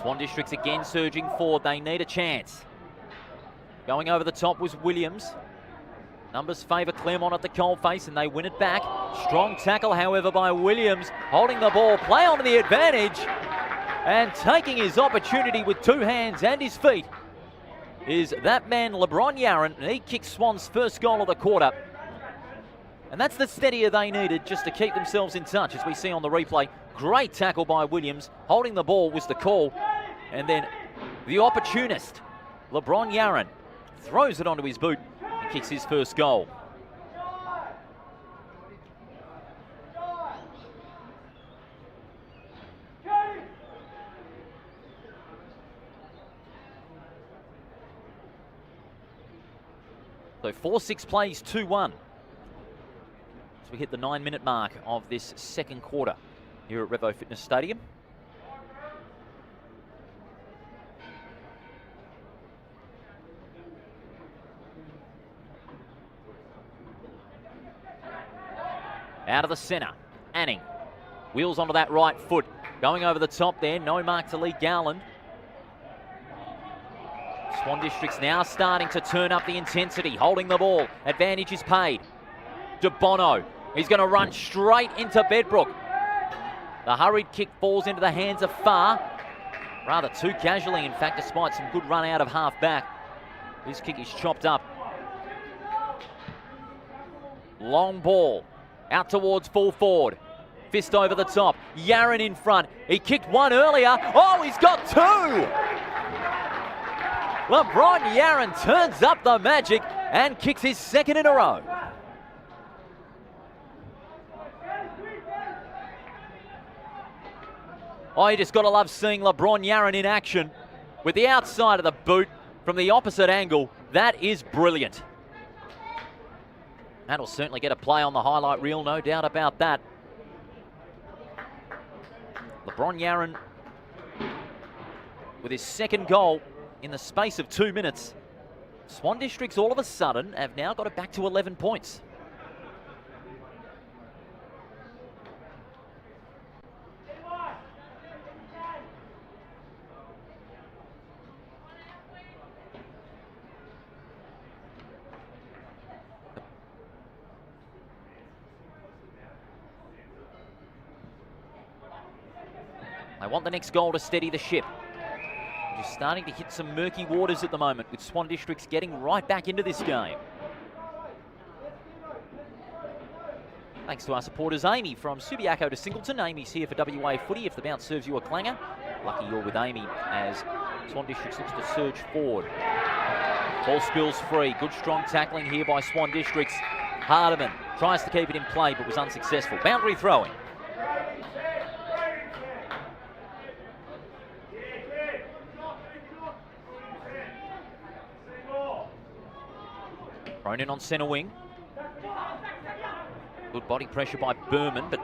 Swan Districts again surging forward. They need a chance. Going over the top was Williams. Numbers favour Claremont at the coalface, and they win it back. Strong tackle, however, by Williams. Holding the ball, play on to the advantage. And taking his opportunity with two hands and his feet is that man LeBron Yaron. And he kicks Swan's first goal of the quarter. And that's the steadier they needed just to keep themselves in touch, as we see on the replay. Great tackle by Williams. Holding the ball was the call. And then the opportunist, LeBron Yaron, throws it onto his boot and kicks his first goal. So 4-6 plays 2-1. As we hit the 9-minute mark of this second quarter here at Revo Fitness Stadium. Out of the centre, Anning wheels onto that right foot, going over the top there, no mark to Lee Gowland. Swan District's now starting to turn up the intensity, holding the ball, advantage is paid. De Bono, he's going to run straight into Bedbrook. The hurried kick falls into the hands of Farr, rather too casually in fact, despite some good run out of half back. His kick is chopped up. Long ball. Out towards full forward. Fist over the top. Yaron in front. He kicked one earlier. Oh, he's got two! LeBron Yaron turns up the magic and kicks his second in a row. Oh, you just got to love seeing LeBron Yaron in action. with the outside of the boot from the opposite angle. That is brilliant. That'll certainly get a play on the highlight reel, no doubt about that. LeBron Yaron with his second goal in the space of 2 minutes. Swan Districts all of a sudden have now got it back to 11 points. They want the next goal to steady the ship. Just starting to hit some murky waters at the moment, with Swan Districts getting right back into this game. Thanks to our supporters, Amy from Subiaco to Singleton. Amy's here for WA Footy. If the bounce serves you a clanger, lucky you're with Amy as Swan Districts looks to surge forward. Ball spills free. Good strong tackling here by Swan Districts. Hardiman tries to keep it in play but was unsuccessful. Boundary throwing. Cronin on centre wing. Good body pressure by Berman, but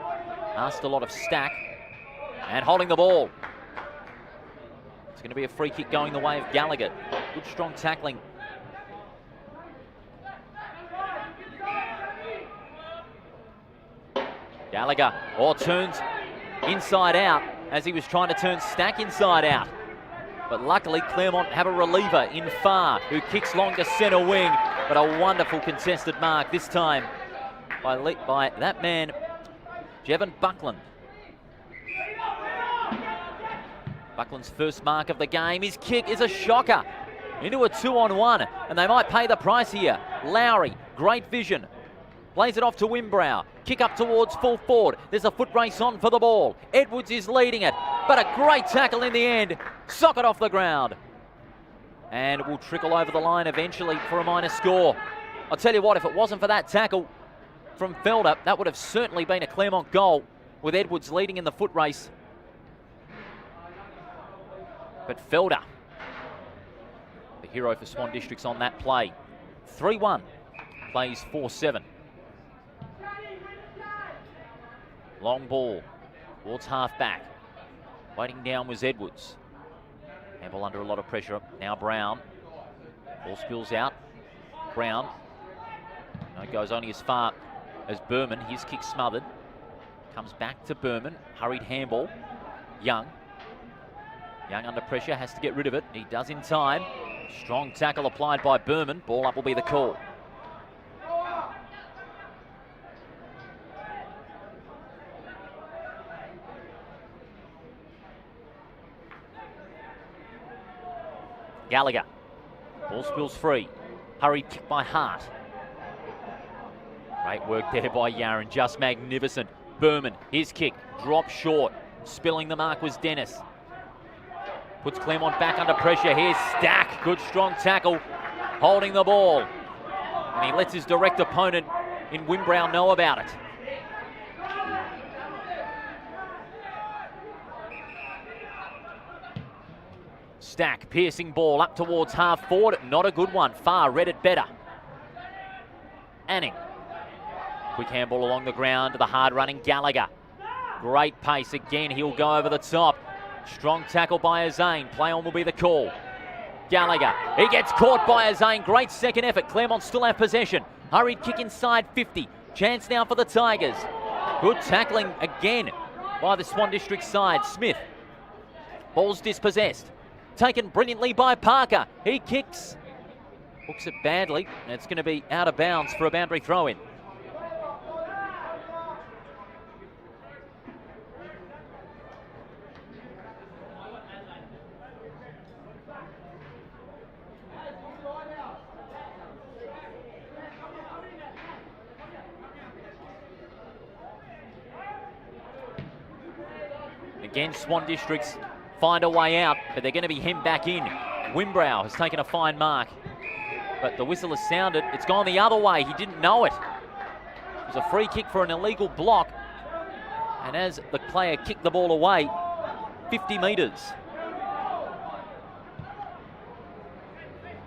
asked a lot of Stack. And holding the ball. It's going to be a free kick going the way of Gallagher. Good strong tackling. Gallagher turns inside out as he was trying to turn Stack inside out. But luckily Claremont have a reliever in Farr who kicks long to centre wing. But a wonderful contested mark this time by that man, Jevon Buckland. Buckland's first mark of the game. His kick is a shocker into a 2-on-1, and they might pay the price here. Lowry, great vision. Plays it off to Wimbrow. Kick up towards full forward. There's a foot race on for the ball. Edwards is leading it, but a great tackle in the end. Sock it off the ground. And it will trickle over the line eventually for a minor score. I'll tell you what, if it wasn't for that tackle from Felder, that would have certainly been a Claremont goal, with Edwards leading in the foot race. But Felder, the hero for Swan Districts on that play. 3-1, plays 4-7. Long ball towards half back. Waiting down was Edwards. Campbell under a lot of pressure. Now Brown. Ball spills out. Brown. No, it goes only as far as Berman. His kick smothered. Comes back to Berman. Hurried handball. Young. Young under pressure. Has to get rid of it. He does in time. Strong tackle applied by Berman. Ball up will be the call. Gallagher. Ball spills free. Hurried kick by Hart. Great work there by Yaron. Just magnificent. Berman, his kick, dropped short. Spilling the mark was Dennis. Puts Claremont back under pressure. Here's Stack. Good strong tackle. Holding the ball. And he lets his direct opponent in Wimbrow know about it. Stack, piercing ball up towards half forward. Not a good one. Farr read it better. Anning. Quick handball along the ground to the hard-running Gallagher. Great pace again. He'll go over the top. Strong tackle by Azane. Play on will be the call. Gallagher. He gets caught by Azane. Great second effort. Claremont still have possession. Hurried kick inside 50. Chance now for the Tigers. Good tackling again by the Swan District side. Smith. Ball's dispossessed. Taken brilliantly by Parker. He kicks. Hooks it badly. And it's going to be out of bounds for a boundary throw-in. Again, Swan Districts find a way out, but they're going to be hemmed back in. Wimbrow has taken a fine mark, but the whistle has sounded. It's gone the other way. He didn't know it. It was a free kick for an illegal block, and as the player kicked the ball away, 50 metres.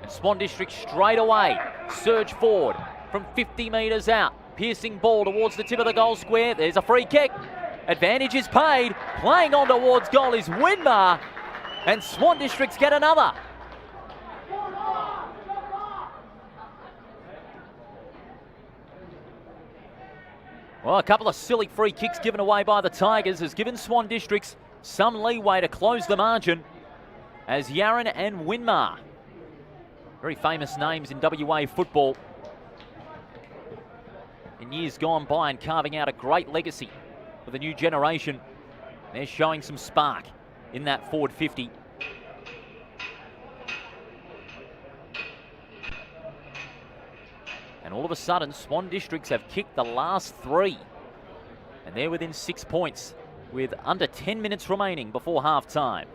And Swan District straight away surge forward from 50 metres out. Piercing ball towards the tip of the goal square. There's a free kick. Advantage is paid. Playing on towards goal is Winmar. And Swan Districts get another. Well, a couple of silly free kicks given away by the Tigers has given Swan Districts some leeway to close the margin as Yarran and Winmar, very famous names in WA football in years gone by and carving out a great legacy for the new generation. They're showing some spark in that forward 50. And all of a sudden, Swan Districts have kicked the last 3. And they're within 6 points with under 10 minutes remaining before half-time.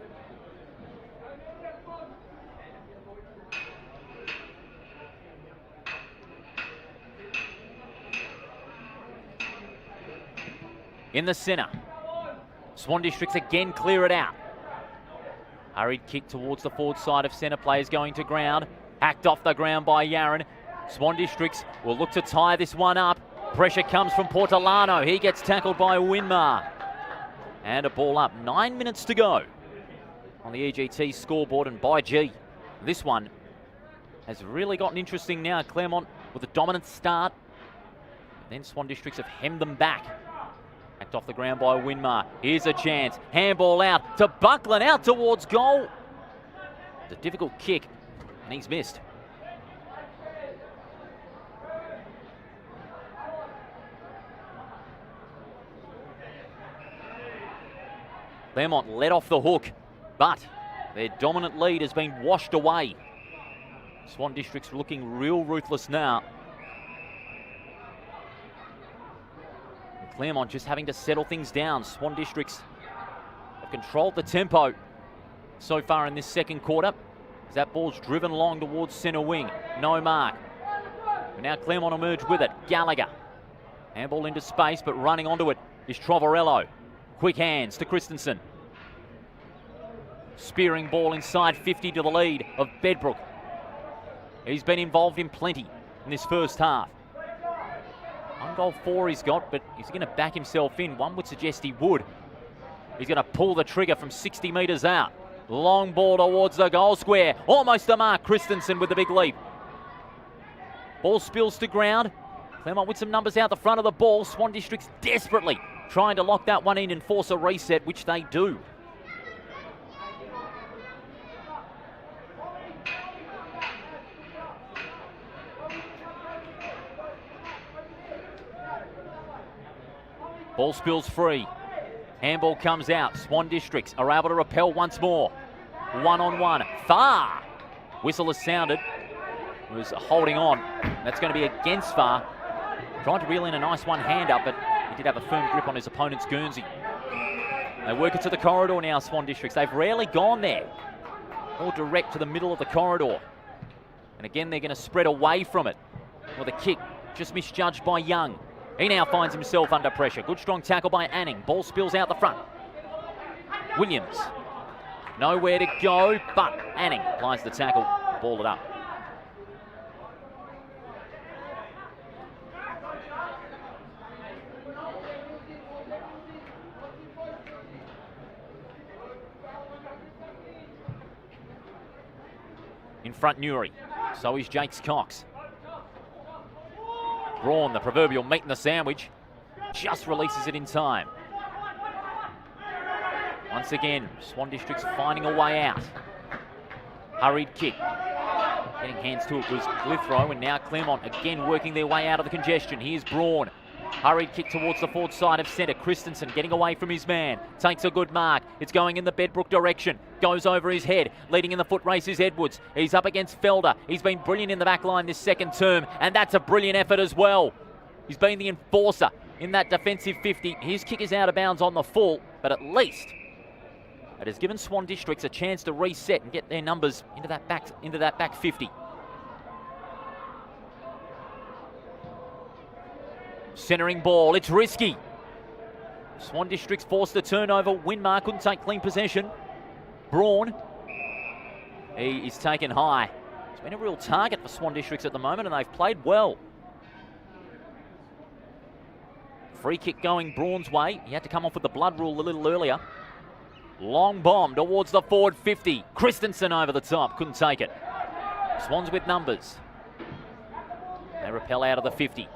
In the centre, Swan Districts again clear it out. Hurried kick towards the forward side of centre, players going to ground. Hacked off the ground by Yarran. Swan Districts will look to tie this one up. Pressure comes from Portolano. He gets tackled by Winmar. And a ball up. 9 minutes to go on the EGT scoreboard. And by gee, this one has really gotten interesting now. Claremont with a dominant start. Then Swan Districts have hemmed them back. Hacked off the ground by Winmar. Here's a chance. Handball out to Buckland, out towards goal. It's a difficult kick, and he's missed. Claremont let off the hook, but their dominant lead has been washed away. Swan District's looking real ruthless now. And Claremont just having to settle things down. Swan Districts have controlled the tempo so far in this second quarter. As that ball's driven long towards centre wing. No mark. And now Claremont emerge with it. Gallagher. Handball into space, but running onto it is Trovarello. Quick hands to Christensen. Spearing ball inside 50 to the lead of Bedbrook. He's been involved in plenty in this first half. 1 goal 4 he's got, but is he going to back himself in? One would suggest he would. He's going to pull the trigger from 60 metres out. Long ball towards the goal square. Almost a mark. Christensen with the big leap. Ball spills to ground. Claremont with some numbers out the front of the ball. Swan Districts desperately trying to lock that one in and force a reset, which they do. Ball spills free. Handball comes out. Swan Districts are able to repel once more. 1-on-1. Far. Whistle has sounded. Was holding on. That's going to be against Far. Trying to reel in a nice one-hander, but he did have a firm grip on his opponent's Guernsey. They work it to the corridor now, Swan Districts. They've rarely gone there. More direct to the middle of the corridor. And again, they're going to spread away from it. Well, the kick just misjudged by Young. He now finds himself under pressure. Good strong tackle by Anning. Ball spills out the front. Williams. Nowhere to go, but Anning applies the tackle. Ball it up. In front, Newry. So is Jakes Cox. Braun, the proverbial meat in the sandwich, just releases it in time. Once again, Swan Districts finding a way out. Hurried kick. Getting hands to it was Glithrow, and now Claremont again working their way out of the congestion. Here's Braun. Hurried kick towards the forward side of centre. Christensen getting away from his man. Takes a good mark. It's going in the Bedbrook direction. Goes over his head. Leading in the foot race is Edwards. He's up against Felder. He's been brilliant in the back line this second term, and that's a brilliant effort as well. He's been the enforcer in that defensive 50. His kick is out of bounds on the full, but at least it has given Swan Districts a chance to reset and get their numbers into that back 50. Centering ball, it's risky. Swan Districts forced the turnover. Winmar couldn't take clean possession. Braun, he is taken high. It's been a real target for Swan Districts at the moment, and they've played well. Free kick going Braun's way. He had to come off with the blood rule a little earlier. Long bomb towards the forward 50. Christensen over the top, couldn't take it. Swans with numbers. They repel out of the 50.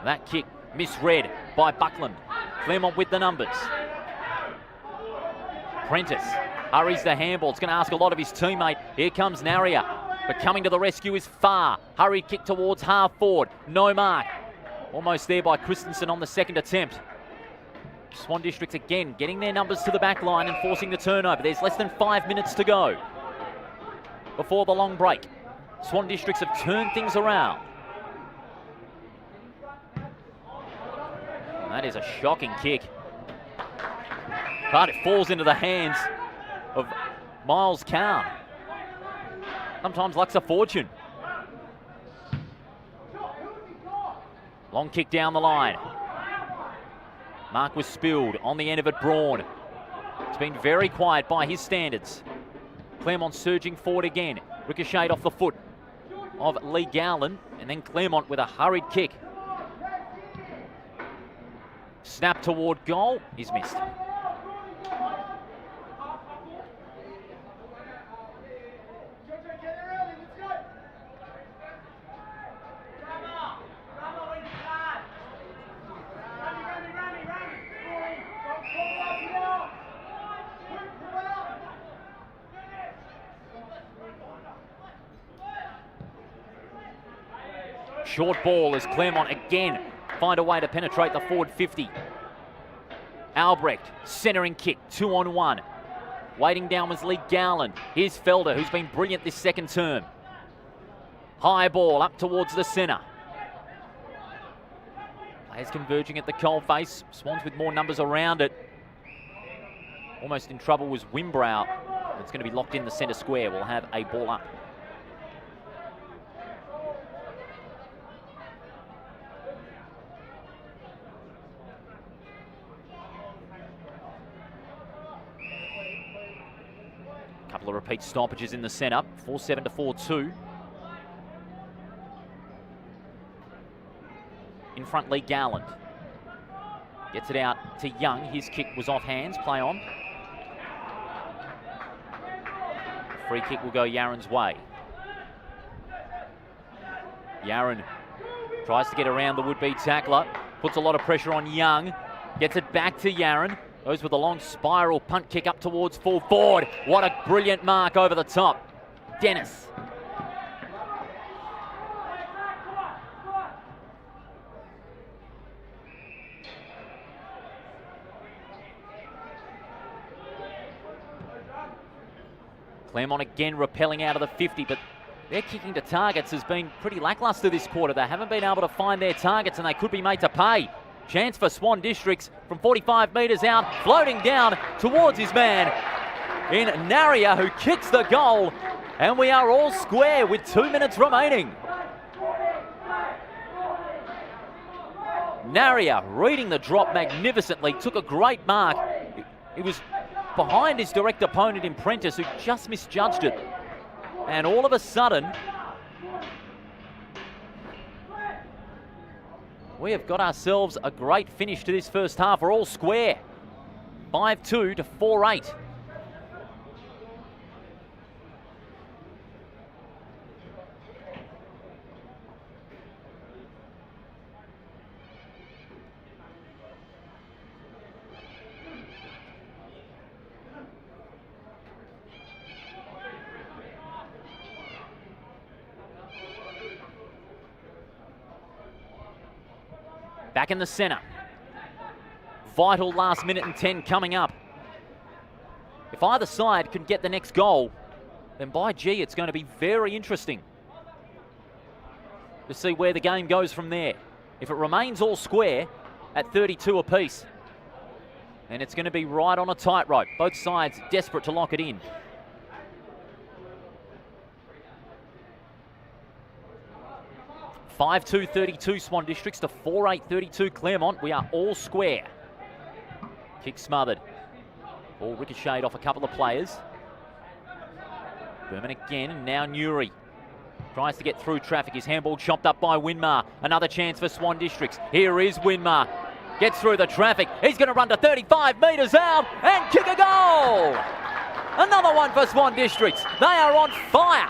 That kick misread by Buckland. Claremont with the numbers. Prentice hurries the handball. It's going to ask a lot of his teammate. Here comes Naria. But coming to the rescue is Far. Hurried kick towards half forward. No mark. Almost there by Christensen on the second attempt. Swan Districts again getting their numbers to the back line and forcing the turnover. There's less than 5 minutes to go before the long break. Swan Districts have turned things around. And that is a shocking kick. But it falls into the hands of Miles Cowan. Sometimes luck's a fortune. Long kick down the line. Mark was spilled on the end of it, Braun. It's been very quiet by his standards. Claremont surging forward again. Ricocheted off the foot of Lee Gowland, and then Claremont with a hurried kick. Snap toward goal is missed. Short ball as Claremont again find a way to penetrate the forward 50. Albrecht, centering kick, 2-on-1. Waiting down was Lee Gowland. Here's Felder, who's been brilliant this second term. High ball up towards the centre. Players converging at the coalface. Swans with more numbers around it. Almost in trouble was Wimbrow. It's going to be locked in the centre square. We'll have a ball up. Couple of repeat stoppages in the centre. 4-7 to 4-2. In front, Lee Gowland. Gets it out to Young. His kick was off hands. Play on. Free kick will go Yaron's way. Yaron tries to get around the would-be tackler. Puts a lot of pressure on Young. Gets it back to Yaron. Goes with a long spiral punt kick up towards full forward. What a brilliant mark over the top. Dennis. Claremont again repelling out of the 50, but their kicking to targets has been pretty lacklustre this quarter. They haven't been able to find their targets, and they could be made to pay. Chance for Swan Districts from 45 metres out, floating down towards his man in Naria, who kicks the goal, and we are all square with 2 minutes remaining. Naria reading the drop magnificently, took a great mark. He was behind his direct opponent in Prentice, who just misjudged it. And all of a sudden, we have got ourselves a great finish to this first half. We're all square. 5-2 to 4-8. Back in the centre. Vital last minute and 10 coming up. If either side can get the next goal, then by gee, it's going to be very interesting to see where the game goes from there. If it remains all square at 32 apiece, then it's going to be right on a tightrope. Both sides desperate to lock it in. (5-2-32) Swan Districts to 4-8-32 Claremont. We are all square. Kick smothered. Ball ricocheted off a couple of players. Berman again, and now Newry. Tries to get through traffic. His handball chopped up by Winmar. Another chance for Swan Districts. Here is Winmar. Gets through the traffic. He's going to run to 35 metres out and kick a goal. Another one for Swan Districts. They are on fire.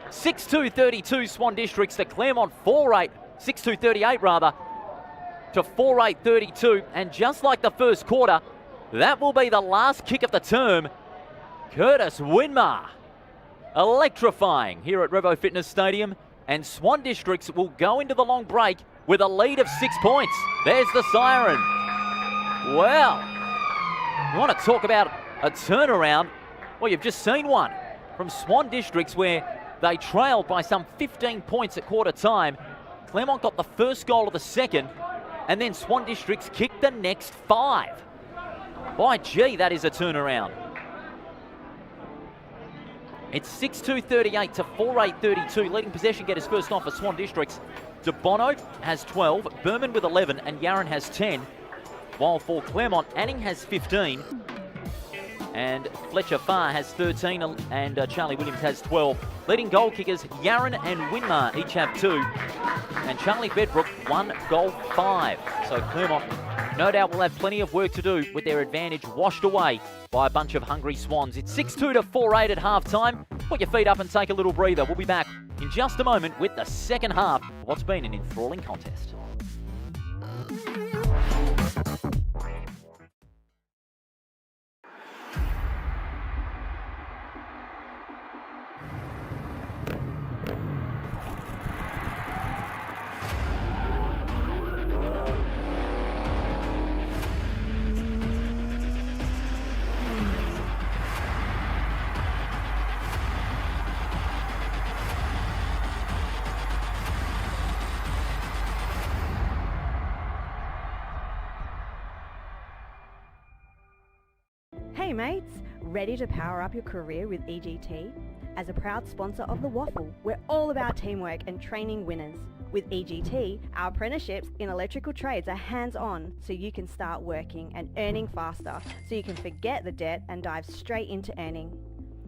6-2-32 Swan Districts to Claremont 4-8. 6-2-38 rather to 4-8-32. And just like the first quarter, that will be the last kick of the term. Curtis Winmar. Electrifying here at Revo Fitness Stadium. And Swan Districts will go into the long break with a lead of 6 points. There's the siren. Well, you want to talk about a turnaround? Well, you've just seen one from Swan Districts where they trailed by some 15 points at quarter time. Claremont got the first goal of the second, and then Swan Districts kicked the next 5. By gee, that is a turnaround. It's 6-2-38 to 4-8-32. Leading possession getters first off for Swan Districts. DeBono has 12, Berman with 11, and Yarran has 10. While for Claremont, Anning has 15. And Fletcher Farr has 13, and Charlie Williams has 12. Leading goal kickers, Yarran and Winmar each have 2. And Charlie Bedbrook, 1 goal 5. So Claremont, no doubt, will have plenty of work to do with their advantage washed away by a bunch of hungry Swans. It's 6-2 to 4-8 at half-time. Put your feet up and take a little breather. We'll be back in just a moment with the second half of what's been an enthralling contest. Hey mates, ready to power up your career with EGT? As a proud sponsor of the WAFL, we're all about teamwork and training winners. With EGT, our apprenticeships in electrical trades are hands-on, so you can start working and earning faster, so you can forget the debt and dive straight into earning.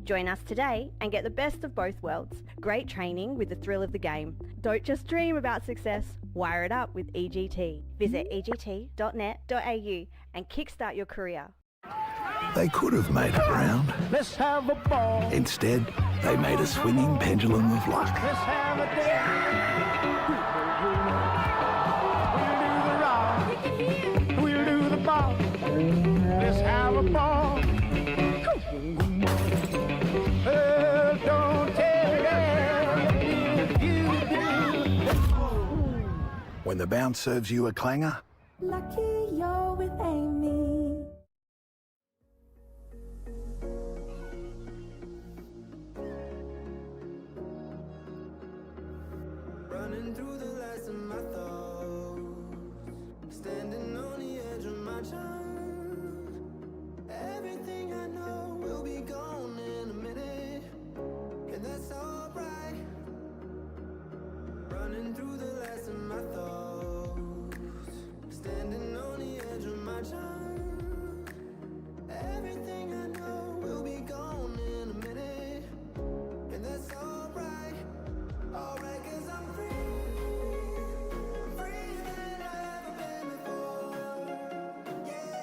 Join us today and get the best of both worlds. Great training with the thrill of the game. Don't just dream about success, wire it up with EGT. Visit egt.net.au and kickstart your career. They could have made it round. Let's have a ball. Instead, they made a swinging pendulum of luck. Let's have a day. We'll do the rock. We'll do the ball. Let's have a ball. Don't tell me you do. When the bounce serves you a clanger, Lucky you're with Amy. Running through the last of my thoughts, standing on the edge of my time. Everything I know will be gone in a minute, and that's alright. Running through the last of my thoughts, standing on the edge of my time. Everything I know will be gone in a minute, and that's alright. Alright, 'cause I'm free than I've ever been before. Yeah.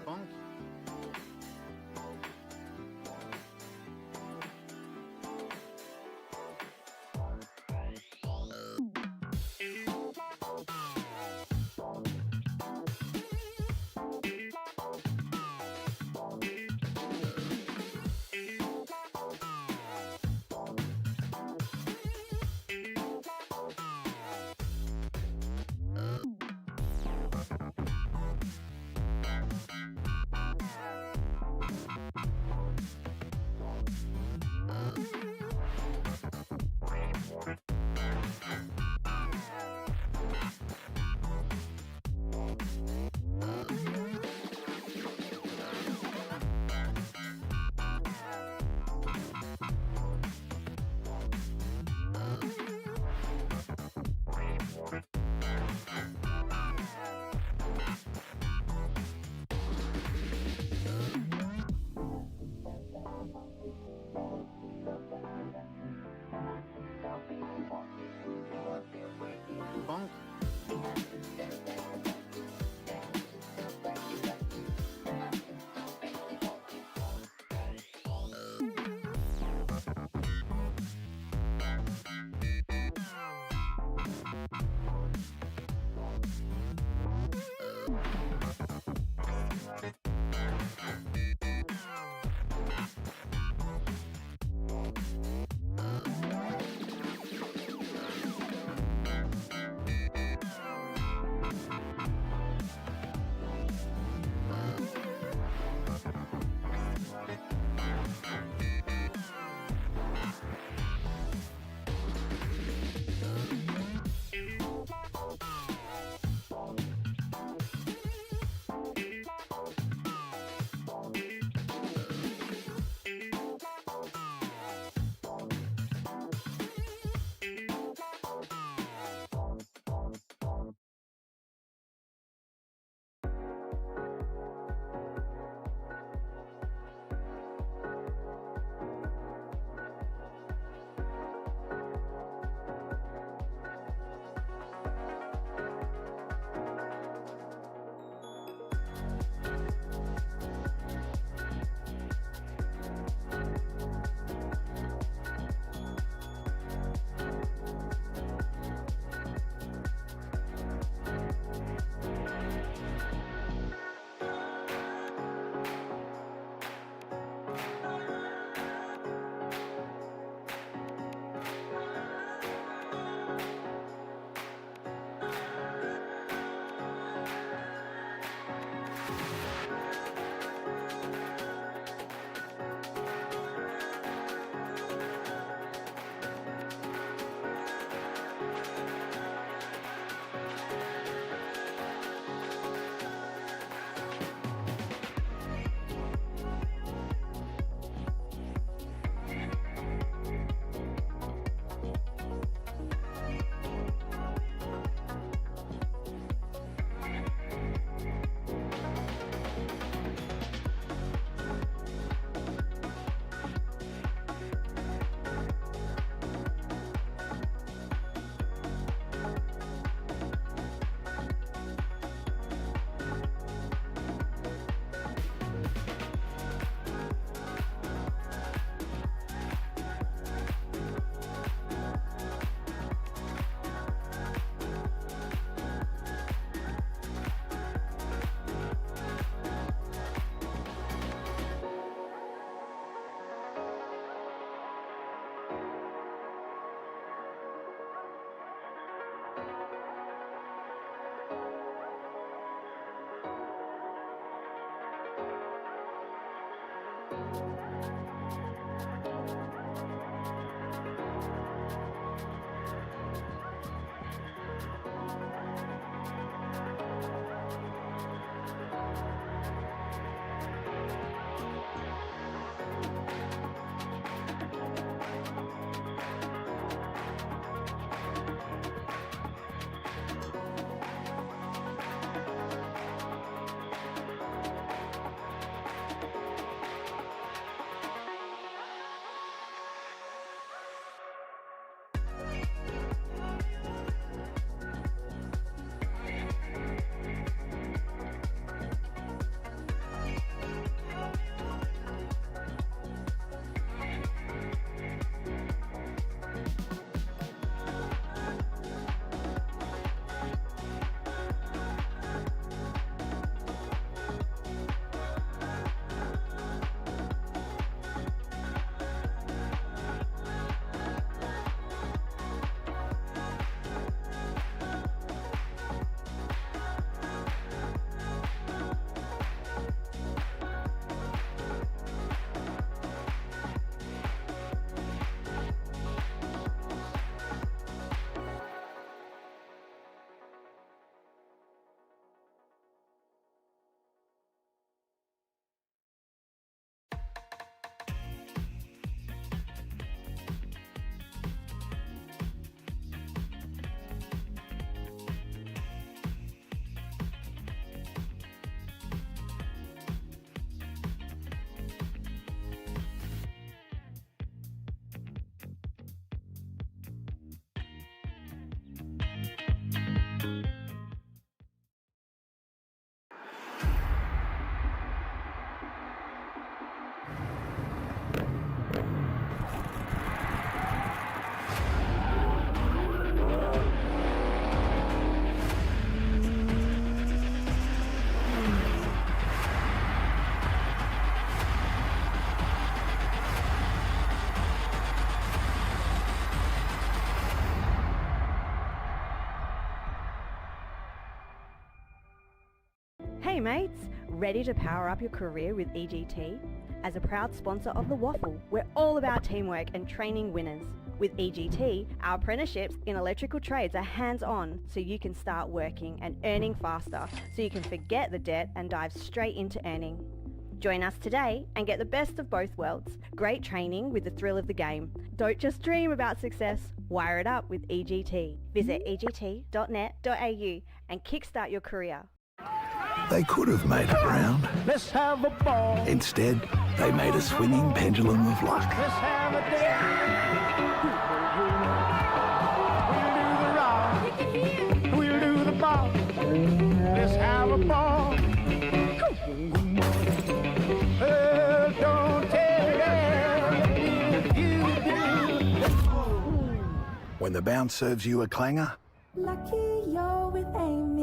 Bonk. Hey mates, ready to power up your career with EGT? As a proud sponsor of the WAFL, we're all about teamwork and training winners. With EGT, our apprenticeships in electrical trades are hands-on, so you can start working and earning faster, so you can forget the debt and dive straight into earning. Join us today and get the best of both worlds. Great training with the thrill of the game. Don't just dream about success, wire it up with EGT. Visit egt.net.au and kickstart your career. They could have made it round. Let's have a ball. Instead, they made a swinging pendulum of luck. Let's have a day. We'll do the rock. We'll do the ball. Let's have a ball. Don't tell you do. When the bounce serves you a clanger, Lucky you're with Amy.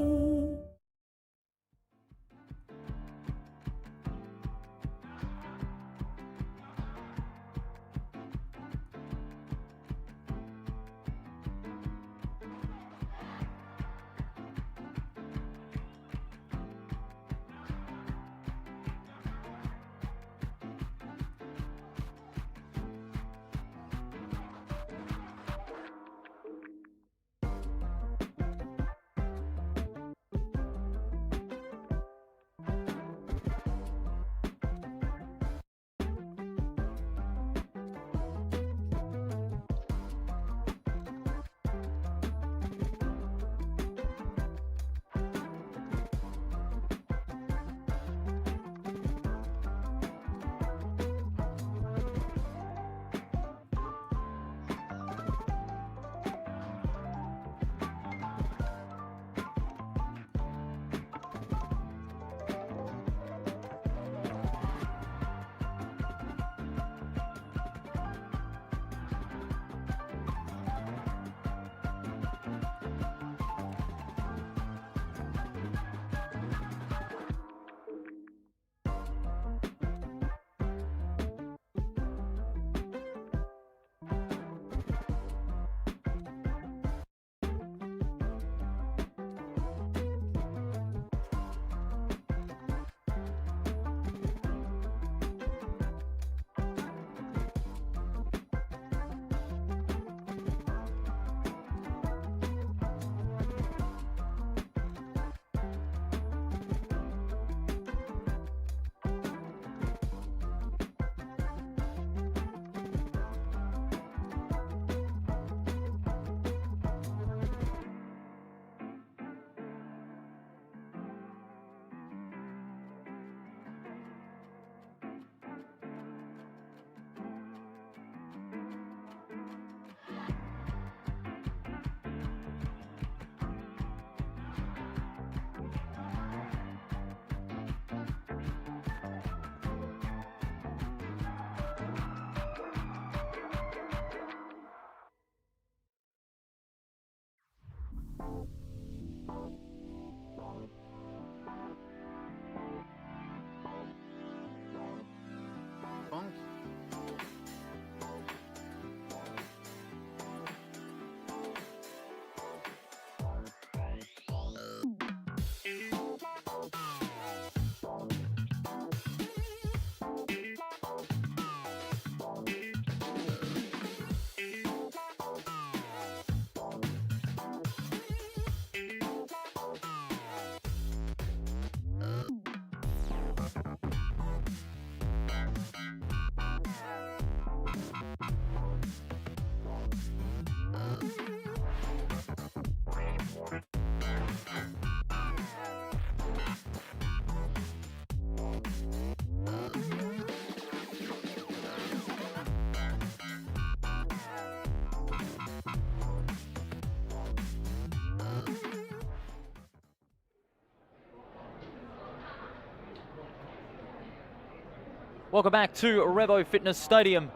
Welcome back to Revo Fitness Stadium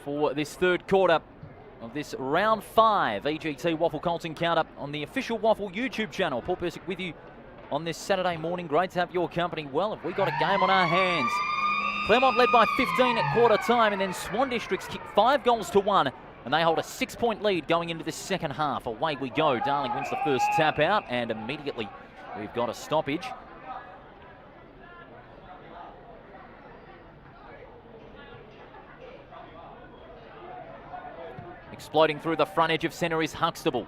for this third quarter of this round 5 EGT WAFL Colts encounter on the official WAFL YouTube channel. Paul Persick with you on this Saturday morning. Great to have your company. Well, have we got a game on our hands? Claremont led by 15 at quarter time, and then Swan Districts kicked 5 goals to 1, and they hold a 6-point lead going into the second half. Away we go. Darling wins the first tap out and immediately We've got a stoppage. Exploding through the front edge of centre is Huxtable.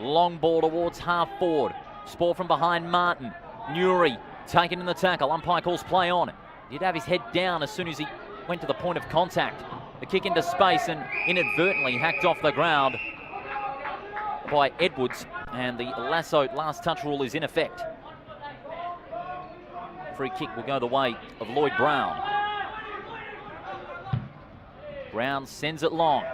Long ball towards half forward. Spore from behind Martin. Newry taken in the tackle. Umpire calls play on. He'd have his head down as soon as he went to the point of contact. The kick into space and inadvertently hacked off the ground by Edwards, and the lasso last touch rule is in effect. Free kick will go the way of Lloyd Brown. Brown sends it long.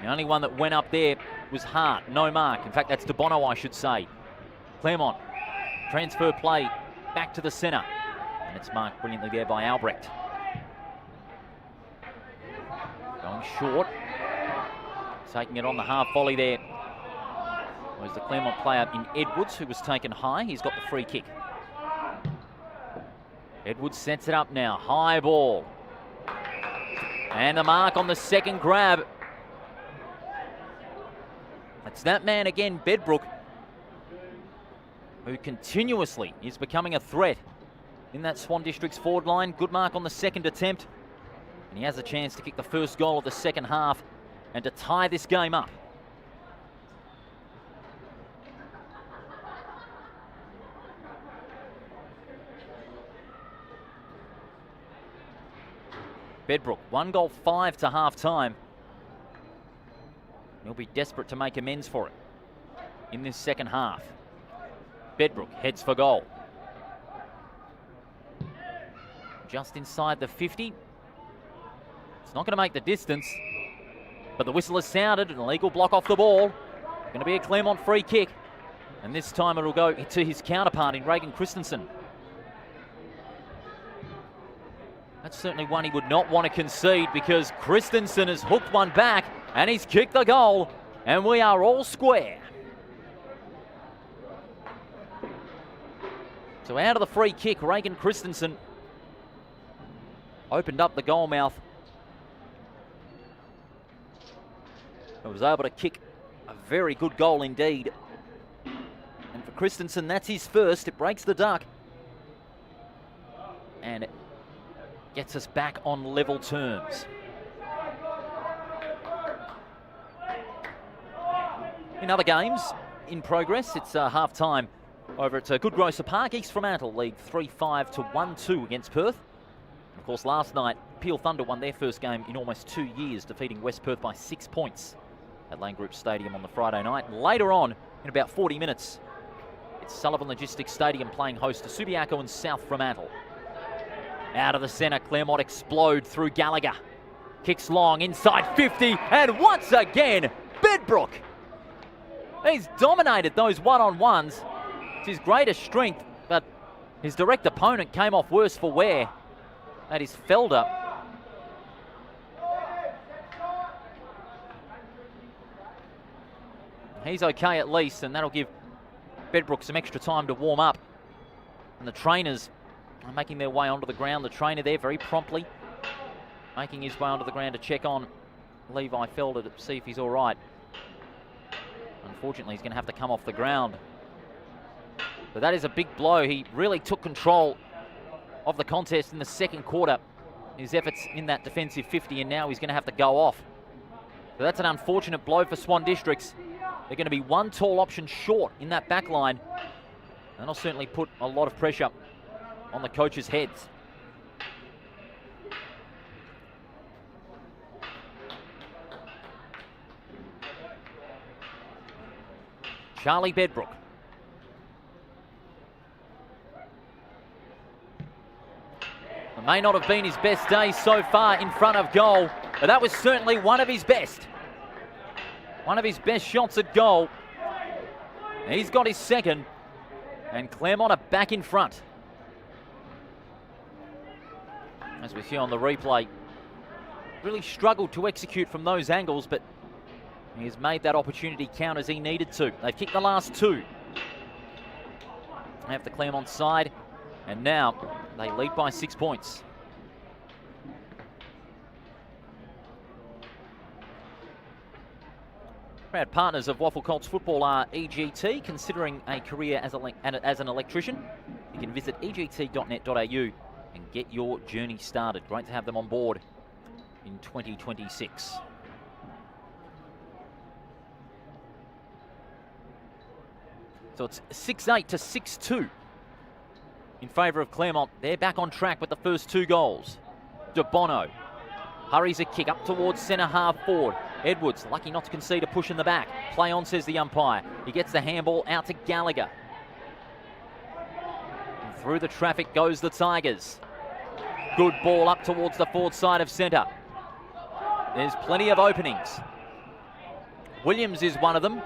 The only one that went up there was Hart, no mark. In fact, that's De Bono, I should say. Claremont, transfer play back to the centre. And it's marked brilliantly there by Albrecht. Going short. Taking it on the half volley there was the Claremont player in Edwards, who was taken high. He's got the free kick. Edwards sets it up now. High ball. And the mark on the second grab. It's that man again, Bedbrook, who continuously is becoming a threat in that Swan District's forward line. Good mark on the second attempt. And he has a chance to kick the first goal of the second half and to tie this game up. Bedbrook, 1 goal 5 to half time. He'll be desperate to make amends for it in this second half. Bedbrook heads for goal. Just inside the 50. It's not going to make the distance, but the whistle has sounded, an illegal block off the ball. Going to be a Claremont free kick, and this time it'll go to his counterpart in Reagan Christensen. That's certainly one he would not want to concede, because Christensen has hooked one back and he's kicked the goal, and we are all square. So out of the free kick, Reagan Christensen opened up the goal mouth. I was able to kick a very good goal indeed. And for Christensen, that's his first. It breaks the duck. And it gets us back on level terms. In other games in progress, it's half-time over at Good Grocer Park. East Fremantle lead 3-5 to 1-2 against Perth. And of course, last night, Peel Thunder won their first game in almost 2 years, defeating West Perth by 6 points at Lane Group Stadium on the Friday night. And later on, in about 40 minutes, it's Sullivan Logistics Stadium playing host to Subiaco and South Fremantle. Out of the centre, Claremont explode through Gallagher. Kicks long, inside 50, and once again, Bedbrook. He's dominated those one-on-ones. It's his greatest strength, but his direct opponent came off worse for wear. That is Felder. He's okay at least, and that'll give Bedbrook some extra time to warm up. And the trainers are making their way onto the ground. The trainer there very promptly making his way onto the ground to check on Levi Felder to see if he's all right. Unfortunately, he's going to have to come off the ground. But that is a big blow. He really took control of the contest in the second quarter. His efforts in that defensive 50, and now he's going to have to go off. So that's an unfortunate blow for Swan Districts. They're going to be one tall option short in that back line. And that'll certainly put a lot of pressure on the coaches' heads. Charlie Bedbrook. It may not have been his best day so far in front of goal, but that was certainly one of his best. One of his best shots at goal. He's got his second, and Claremont are back in front. As we see on the replay, really struggled to execute from those angles, but he has made that opportunity count as he needed to. They've kicked the last two. They have the Claremont side, and now they lead by 6 points. Proud partners of WAFL Colts football are EGT. Considering a career as an electrician, you can visit egt.net.au and get your journey started. Great to have them on board in 2026. So it's 6-8 to 6-2 in favour of Claremont. They're back on track with the first 2 goals. De Bono hurries a kick up towards centre half forward. Edwards lucky not to concede a push in the back. Play on, says the umpire. He gets the handball out to Gallagher. And through the traffic goes the Tigers. Good ball up towards the forward side of centre. There's plenty of openings. Williams is one of them,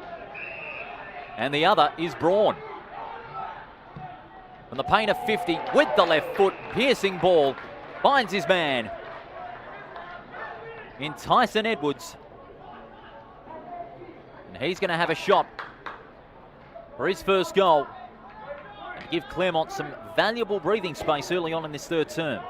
and the other is Braun. From the paint of 50 with the left foot, piercing ball, finds his man in Tyson Edwards. And he's going to have a shot for his first goal and give Claremont some valuable breathing space early on in this third term.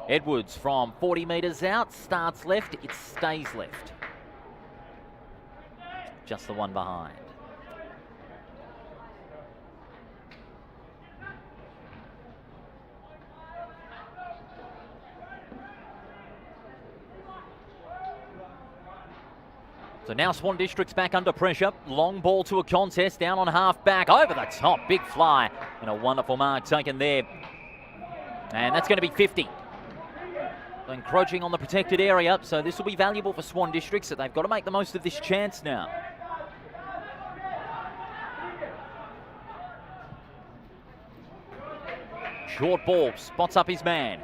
Edwards from 40 metres out, starts left, it stays left. Just the one behind. So now Swan District's back under pressure. Long ball to a contest, down on half back, over the top, big fly, and a wonderful mark taken there. And that's going to be 50. Encroaching on the protected area, so this will be valuable for Swan District, so they've got to make the most of this chance now. Short ball, spots up his man.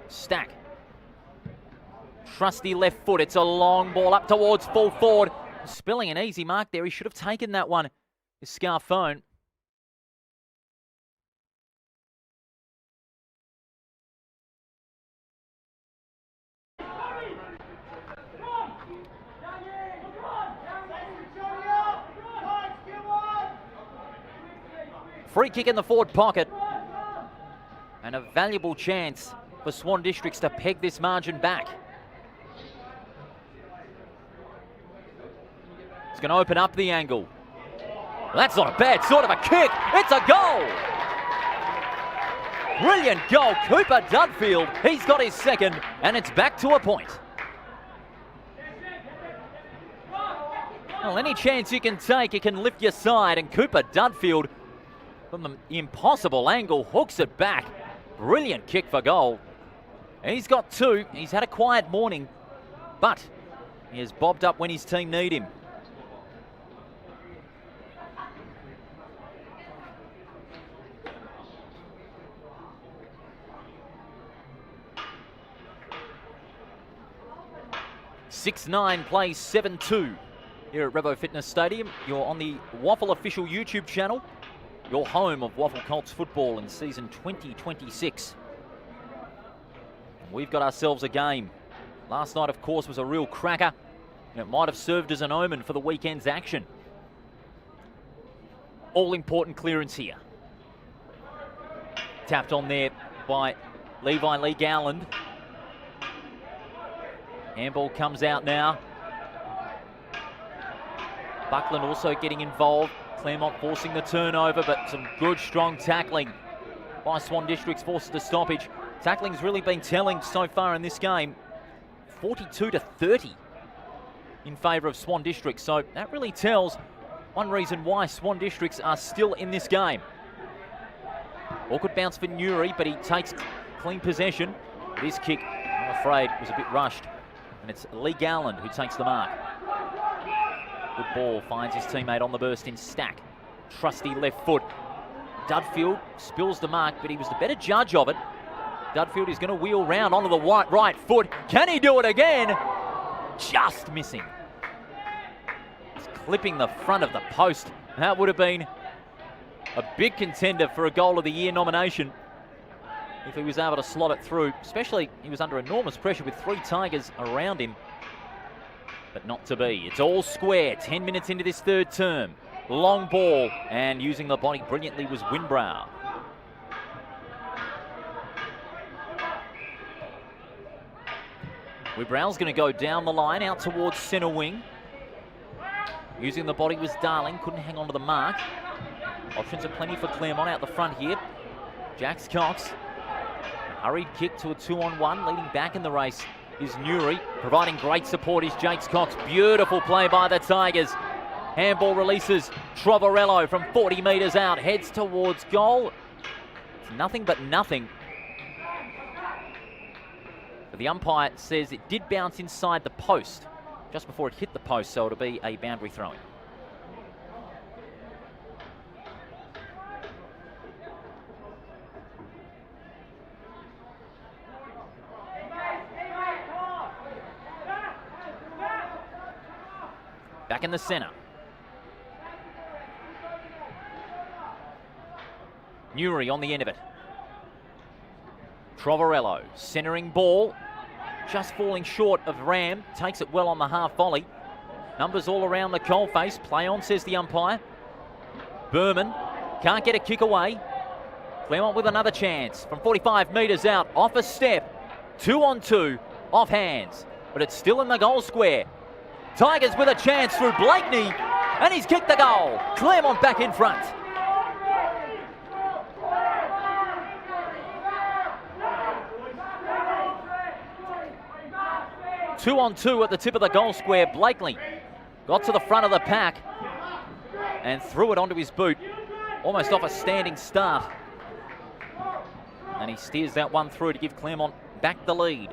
Stack. Trusty left foot, it's a long ball up towards full forward. Spilling an easy mark there, he should have taken that one. Scarfone. Free kick in the forward pocket. And a valuable chance for Swan Districts to peg this margin back. It's going to open up the angle. Well, that's not a bad sort of a kick. It's a goal. Brilliant goal. Cooper Dudfield. He's got his second, and it's back to a point. Well, any chance you can take, you can lift your side, and Cooper Dudfield, from an impossible angle, hooks it back. Brilliant kick for goal. He's got 2. He's had a quiet morning, but he has bobbed up when his team need him. (6-9) plays 7-2 here at Revo Fitness Stadium. You're on the WAFL official YouTube channel, your home of WAFL Colts football in season 2026. We've got ourselves a game. Last night, of course, was a real cracker, and it might have served as an omen for the weekend's action. All-important clearance here. Tapped on there by Levi Lee Gowland. Handball comes out now. Buckland also getting involved. Claremont forcing the turnover, but some good, strong tackling by Swan District's forces to stoppage. Tackling's really been telling so far in this game. 42-30 in favour of Swan Districts. So that really tells one reason why Swan Districts are still in this game. Awkward bounce for Newry, but he takes clean possession. This kick, I'm afraid, was a bit rushed. And it's Lee Gowland who takes the mark. Good ball, finds his teammate on the burst in Stack. Trusty left foot. Dudfield spills the mark, but he was the better judge of it. Dudfield is going to wheel round onto the right foot. Can he do it again? Just missing. It's clipping the front of the post. That would have been a big contender for a Goal of the Year nomination if he was able to slot it through. Especially, he was under enormous pressure with 3 Tigers around him. but not to be. It's all square, 10 minutes into this third term. Long ball, and using the body brilliantly was Winbrow. Winbrow's going to go down the line, out towards centre wing. Using the body was Darling, couldn't hang on to the mark. Options are plenty for Claremont out the front here. Jax Cox, a hurried kick to a 2-on-1, leading back in the race is Newry. Providing great support is Jax Cox. Beautiful play by the Tigers. Handball releases Trovarello from 40 metres out, heads towards goal. It's nothing but nothing. But the umpire says it did bounce inside the post just before it hit the post, so it'll be a boundary throw-in. Back in the centre. Newry on the end of it. Trovarello, centering ball, just falling short of Ram, takes it well on the half volley. Numbers all around the coalface, play on, says the umpire. Berman can't get a kick away. Claremont with another chance from 45 metres out, off a step, 2-on-2, off hands, but it's still in the goal square. Tigers with a chance through Blakeney, and he's kicked the goal. Claremont back in front. Two on two at the tip of the goal square. Blakely got to the front of the pack and threw it onto his boot, almost off a standing start. And he steers that one through to give Claremont back the lead.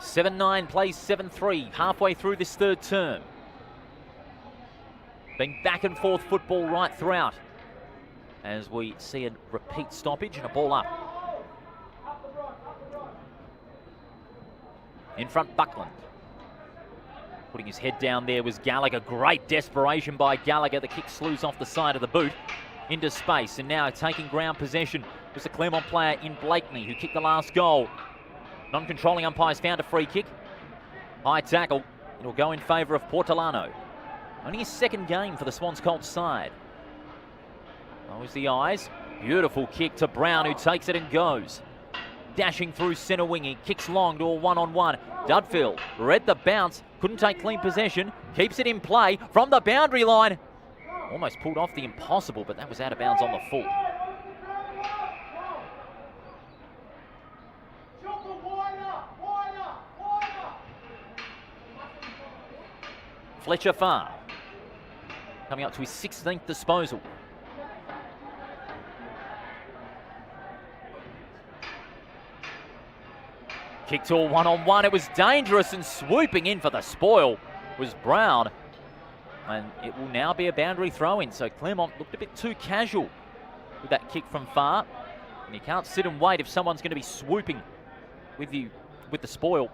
(7-9) plays 7-3 halfway through this third term. Been back and forth football right throughout as we see a repeat stoppage and a ball up. In front, Buckland. Putting his head down there was Gallagher. Great desperation by Gallagher. The kick slews off the side of the boot into space, and now taking ground possession was the Claremont player in Blakeney who kicked the last goal. Non-controlling umpires found a free kick. High tackle. It'll go in favour of Portolano. Only his second game for the Swans Colts side. Those the eyes. Beautiful kick to Brown, who takes it and goes. Dashing through centre wing. He kicks long to a one-on-one. Dudfield read the bounce. Couldn't take clean possession. Keeps it in play from the boundary line. Almost pulled off the impossible, but that was out of bounds on the full. Fletcher Farr coming up to his 16th disposal. Kick to a one-on-one. It was dangerous, and swooping in for the spoil was Brown. And it will now be a boundary throw-in. So Claremont looked a bit too casual with that kick from Farr. And you can't sit and wait if someone's going to be swooping with you with the spoil.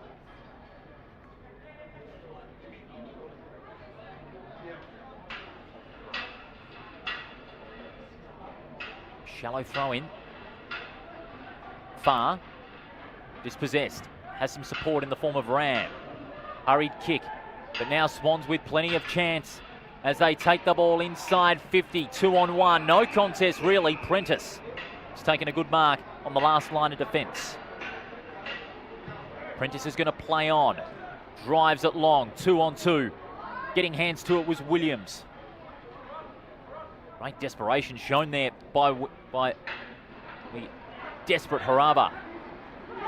Shallow throw in. Farr, dispossessed, has some support in the form of Ram. Hurried kick, but now Swans with plenty of chance as they take the ball inside 50, 2-on-1. No contest really. Prentice has taken a good mark on the last line of defence. Prentice is going to play on. Drives it long, 2-on-2. Getting hands to it was Williams. Great desperation shown there by the desperate Haraba.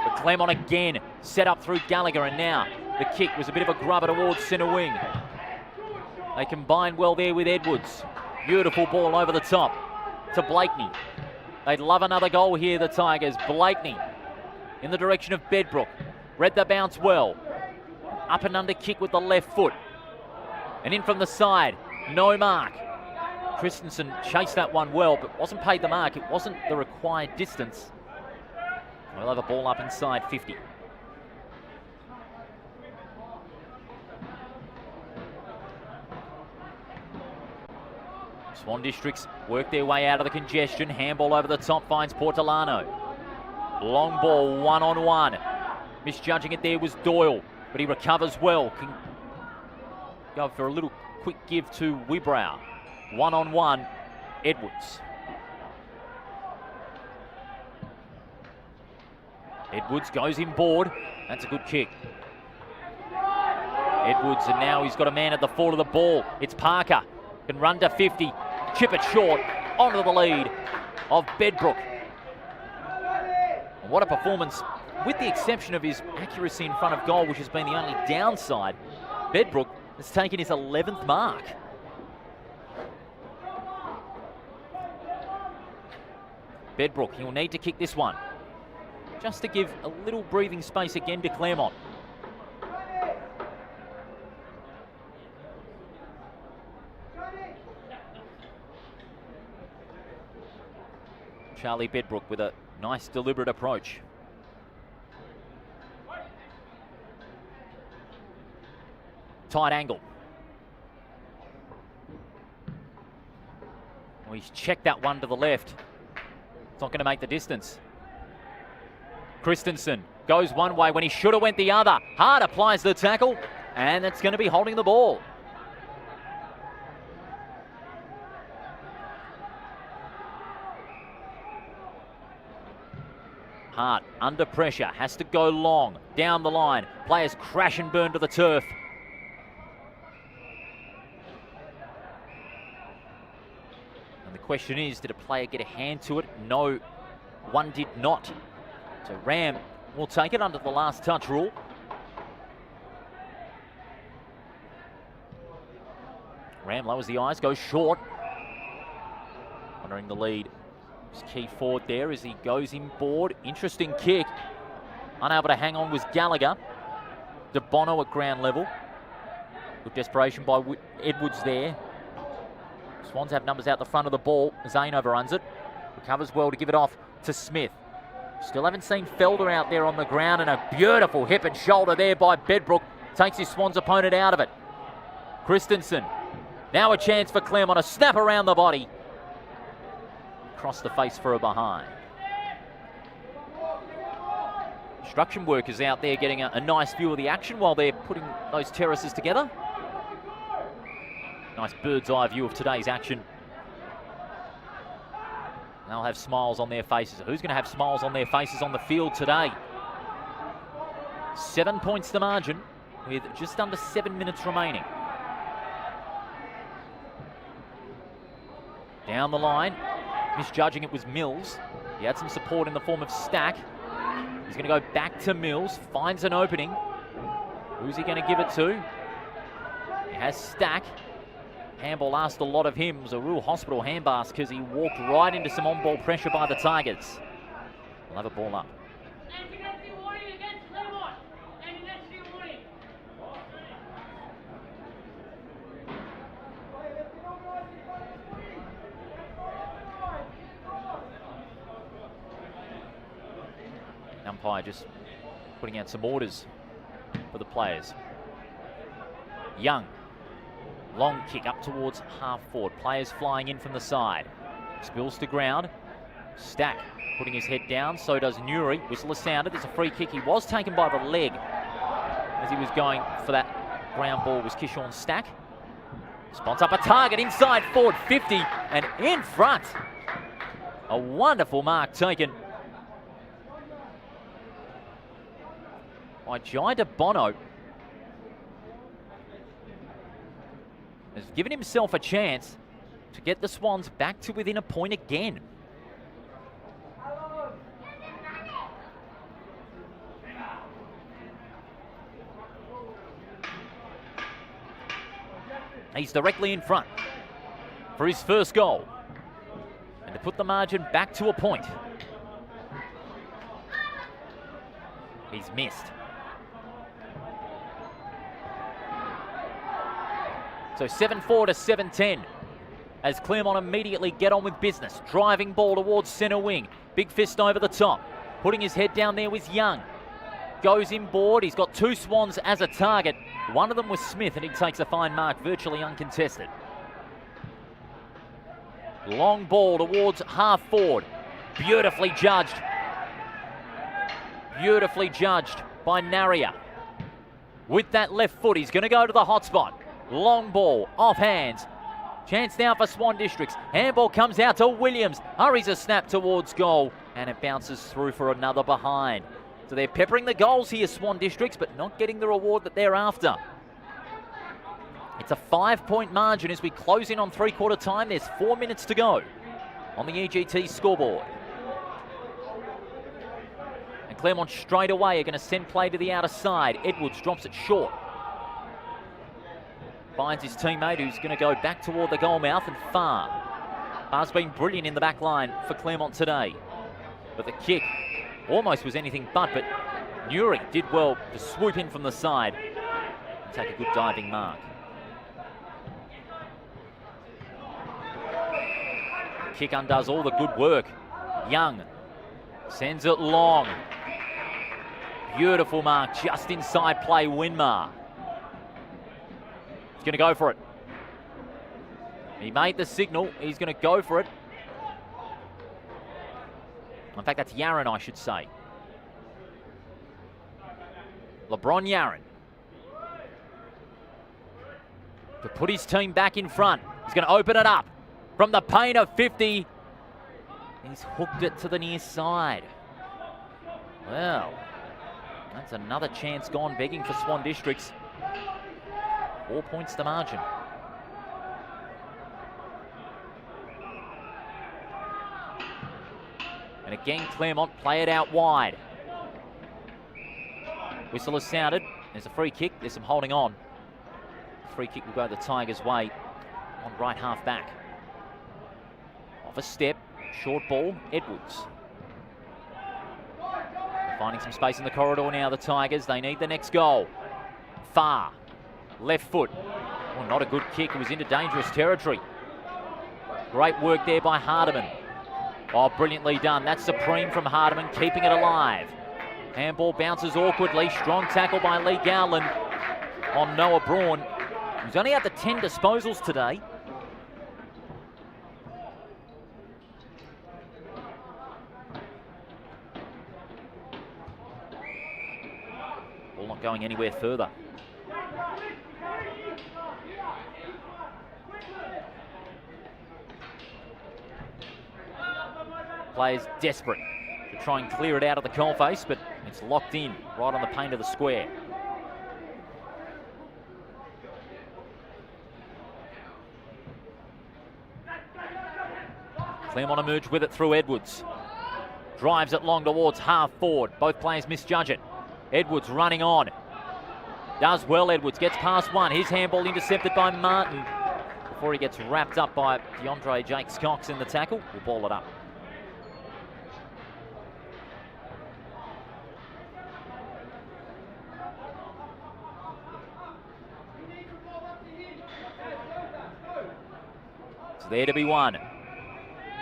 But Claremont again set up through Gallagher, and now the kick was a bit of a grubber towards centre wing. They combined well there with Edwards. Beautiful ball over the top to Blakeney. They'd love another goal here, the Tigers. Blakeney in the direction of Bedbrook. Read the bounce well. Up and under kick with the left foot. And in from the side, no mark. Christensen chased that one well, but wasn't paid the mark. It wasn't the required distance. We'll have a ball up inside 50. Swan Districts work their way out of the congestion. Handball over the top finds Portolano. Long ball, 1-on-1. Misjudging it there was Doyle, but he recovers well. Can go for a little quick give to Wibrow. 1-on-1, Edwards. Edwards goes inboard. That's a good kick. Edwards, and now he's got a man at the fall of the ball. It's Parker. Can run to 50. Chip it short. Onto the lead of Bedbrook. And what a performance. With the exception of his accuracy in front of goal, which has been the only downside, Bedbrook has taken his 11th mark. Bedbrook, he'll need to kick this one, just to give a little breathing space again to Claremont. Charlie Bedbrook with a nice deliberate approach. Tight angle. Well, he's checked that one to the left. It's not going to make the distance. Christensen goes one way when he should have went the other. Hart applies the tackle, and that's going to be holding the ball. Hart under pressure, has to go long, down the line. Players crash and burn to the turf. And the question is, did a player get a hand to it? No, one did not. So Ram will take it under the last touch rule. Ram lowers the eyes, goes short. Honouring the lead. His key forward there as he goes inboard. Interesting kick. Unable to hang on was Gallagher. De Bono at ground level. Good desperation by Edwards there. Swans have numbers out the front of the ball. Zane overruns it. Recovers well to give it off to Smith. Still haven't seen Felder out there on the ground, and a beautiful hip and shoulder there by Bedbrook. Takes his Swans opponent out of it. Christensen. Now a chance for Claremont. A snap around the body. Across the face for a behind. Construction workers out there getting a nice view of the action while they're putting those terraces together. Nice bird's eye view of today's action. They'll have smiles on their faces. Who's going to have smiles on their faces on the field today? 7 points the margin with just under 7 minutes remaining. Down the line. Misjudging it was Mills. He had some support in the form of Stack. He's going to go back to Mills. Finds an opening. Who's he going to give it to? He has Stack. Handball asked a lot of him. It was a real hospital handbasket because he walked right into some on-ball pressure by the Tigers. We'll have a ball up. Umpire just putting out some orders for the players. Young. Long kick up towards half forward. Players flying in from the side. Spills to ground. Stack putting his head down. So does Newry. Whistle is sounded. There's a free kick. He was taken by the leg as he was going for that ground ball. Was Kishorn Stack. Spots up a target inside forward 50 and in front. A wonderful mark taken by Jai De Bono. Has given himself a chance to get the Swans back to within a point again. He's directly in front for his first goal and to put the margin back to a point. He's missed. So 7-4 to 7-10 as Claremont immediately get on with business. Driving ball towards centre wing. Big fist over the top. Putting his head down there was Young. Goes inboard. He's got 2 Swans as a target. One of them was Smith, and he takes a fine mark, virtually uncontested. Long ball towards half forward. Beautifully judged. Beautifully judged by Naria. With that left foot, he's going to go to the hot spot. Long ball, off hands. Chance now for Swan Districts. Handball comes out to Williams. Hurries a snap towards goal, and it bounces through for another behind. So they're peppering the goals here, Swan Districts, but not getting the reward that they're after. It's a 5-point margin as we close in on three-quarter time. There's 4 minutes to go on the EGT scoreboard. And Claremont straight away are going to send play to the outer side. Edwards drops it short. Finds his teammate who's going to go back toward the goal mouth and Farr. Farr's been brilliant in the back line for Claremont today. But the kick almost was anything but Newry did well to swoop in from the side and take a good diving mark. Kick undoes all the good work. Young sends it long. Beautiful mark just inside play, Winmar. He's going to go for it. He made the signal. He's going to go for it. In fact, that's Yaron, I should say. LeBron Yaron. To put his team back in front. He's going to open it up. From the paint of 50. He's hooked it to the near side. Well, that's another chance gone begging for Swan Districts. 4 points to margin. And again, Claremont play it out wide. Whistle is sounded. There's a free kick. There's some holding on. Free kick will go the Tigers' way on right half back. Off a step. Short ball. Edwards. Finding some space in the corridor now, the Tigers. They need the next goal. Farr. Left foot. Oh, not a good kick. It was into dangerous territory. Great work there by Hardiman. Oh, brilliantly done. That's supreme from Hardiman, keeping it alive. Handball bounces awkwardly. Strong tackle by Lee Gowland on Noah Braun, who's only had the 10 disposals today. Ball not going anywhere further. Players desperate to try and clear it out of the coalface, but it's locked in right on the paint of the square. Claremont emerge with it through Edwards. Drives it long towards half forward. Both players misjudge it. Edwards running on. Does well, Edwards. Gets past one. His handball intercepted by Martin before he gets wrapped up by DeAndre Jakes Cox in the tackle. We'll ball it up. It's there to be won.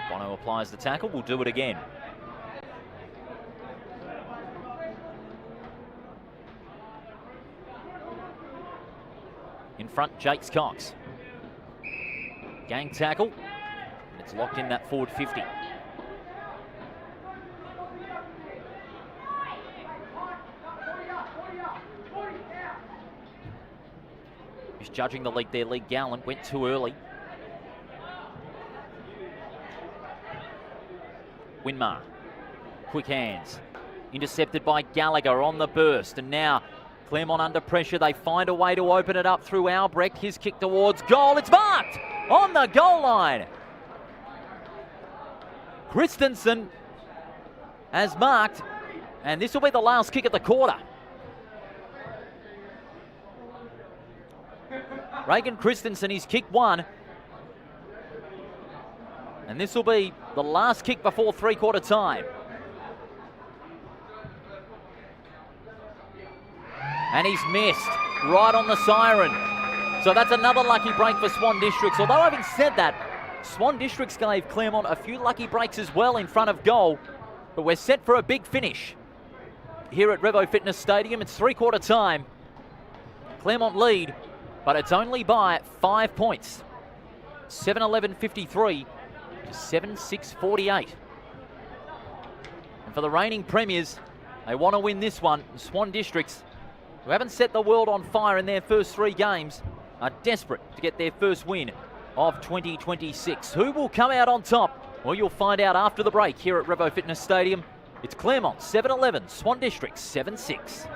Bono applies the tackle. We'll do it again. In front, Jakes Cox. Gang tackle. It's locked in that forward 50. He's judging the league there. Lee Gowland went too early. Winmar. Quick hands. Intercepted by Gallagher on the burst. And now Claremont under pressure. They find a way to open it up through Albrecht. His kick towards goal. It's marked on the goal line. Christensen has marked, and this will be the last kick of the quarter. Reagan Christensen, he's kicked one. And this will be the last kick before three-quarter time. And he's missed right on the siren. So that's another lucky break for Swan Districts. Although having said that, Swan Districts gave Claremont a few lucky breaks as well in front of goal. But we're set for a big finish here at Revo Fitness Stadium. It's three-quarter time. Claremont lead, but it's only by 5 points. 7-11-53 to 7-6-48. And for the reigning premiers, they want to win this one. Swan Districts, who haven't set the world on fire in their first 3 games, are desperate to get their first win of 2026. Who will come out on top? Well, you'll find out after the break here at Revo Fitness Stadium. It's Claremont 7-11, Swan Districts 7-6.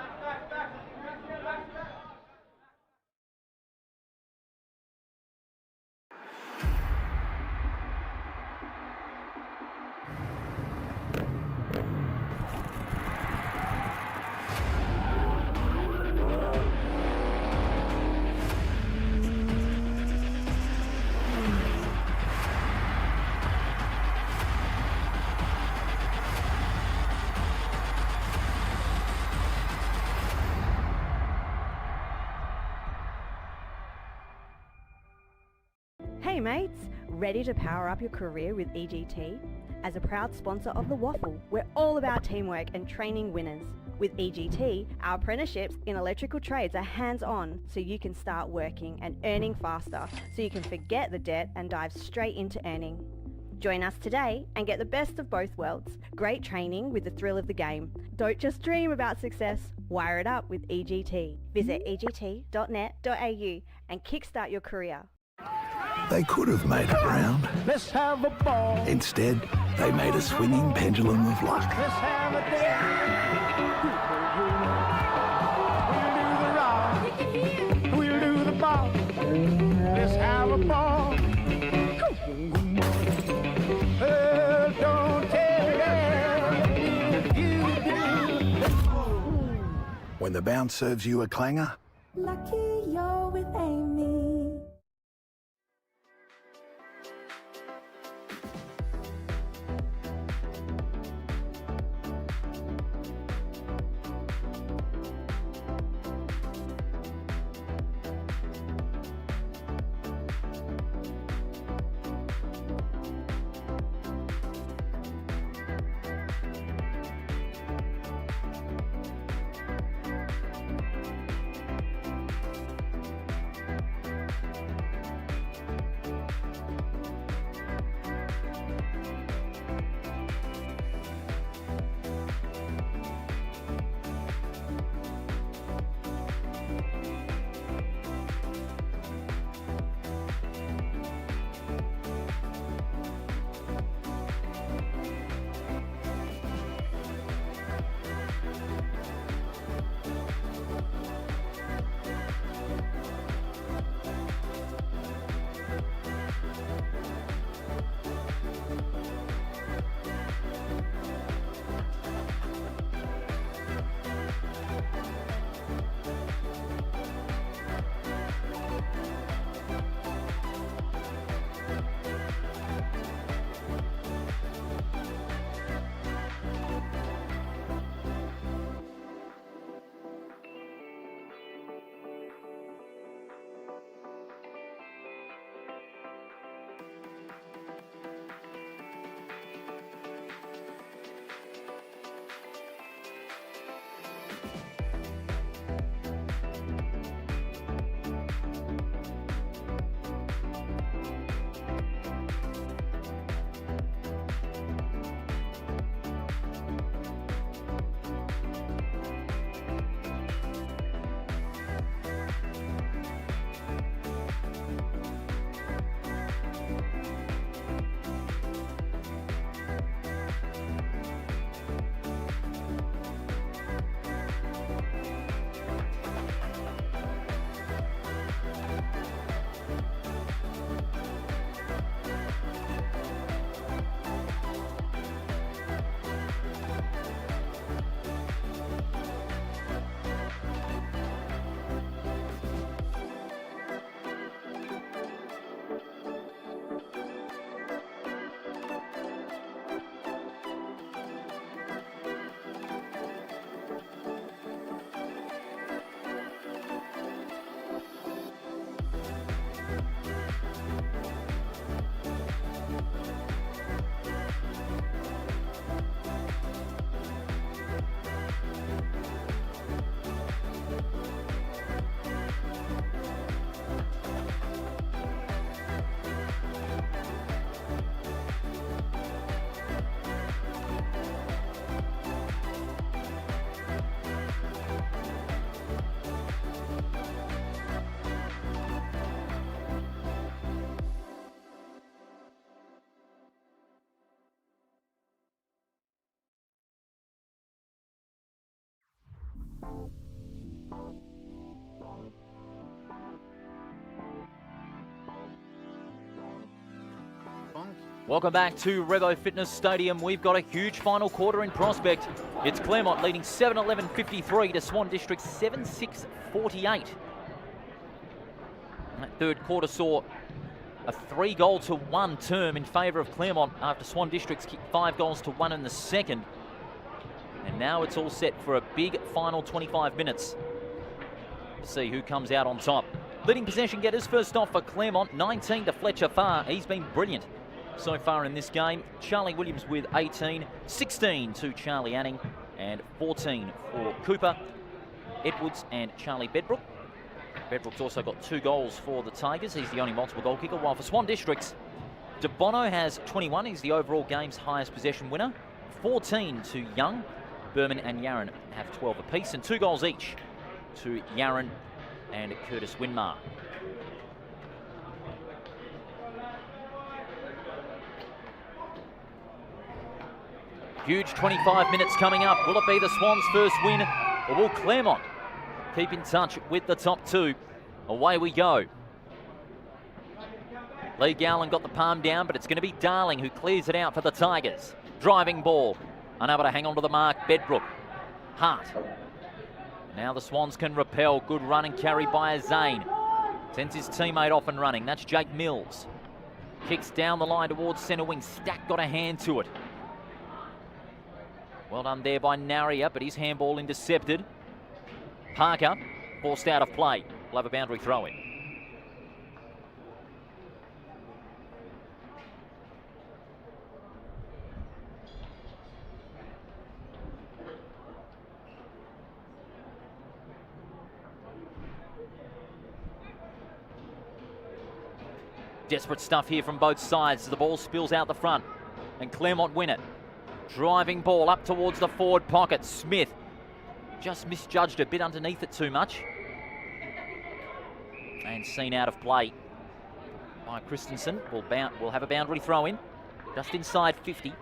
Hey mates, ready to power up your career with EGT? As a proud sponsor of the WAFL, we're all about teamwork and training winners. With EGT, our apprenticeships in electrical trades are hands-on, so you can start working and earning faster, so you can forget the debt and dive straight into earning. Join us today and get the best of both worlds. Great training with the thrill of the game. Don't just dream about success, wire it up with EGT. Visit egt.net.au and kickstart your career. They could have made it round. Let's have a ball. Instead, they made a swinging pendulum of luck. Let's have a day. We'll do the rock. We'll do the ball. Let's have a ball. Don't tell if you do. When the bounce serves you a clanger, Lucky you're with Amy. Welcome back to Revo Fitness Stadium. We've got a huge final quarter in prospect. It's Claremont leading 7-11-53 to Swan District 7-6-48. That third quarter saw a 3-goal-to-1 term in favour of Claremont after Swan District's kicked 5 goals to 1 in the second. And now it's all set for a big final 25 minutes to see who comes out on top. Leading possession getters first off for Claremont, 19 to Fletcher Farr. He's been brilliant so far in this game. Charlie Williams with 18, 16 to Charlie Anning, and 14 for Cooper, Edwards, and Charlie Bedbrook. Bedbrook's also got 2 goals for the Tigers. He's the only multiple goal kicker, while for Swan Districts, De Bono has 21. He's the overall game's highest possession winner. 14 to Young. Berman and Yaron have 12 apiece, and 2 goals each to Yaron and Curtis Winmar. Huge 25 minutes coming up. Will it be the Swans' first win, or will Claremont keep in touch with the top 2? Away we go. Lee Gowland got the palm down, but it's going to be Darling who clears it out for the Tigers. Driving ball. Unable to hang on to the mark, Bedbrook. Hart. Now the Swans can repel. Good run and carry by Zane. Sends his teammate off and running. That's Jake Mills. Kicks down the line towards centre wing. Stack got a hand to it. Well done there by Naria, but his handball intercepted. Parker forced out of play. Will have a boundary throw in. Desperate stuff here from both sides as the ball spills out the front and Claremont win it. Driving ball up towards the forward pocket. Smith just misjudged a bit underneath it too much. And seen out of play by Christensen. Will have a boundary throw in. Just inside 50.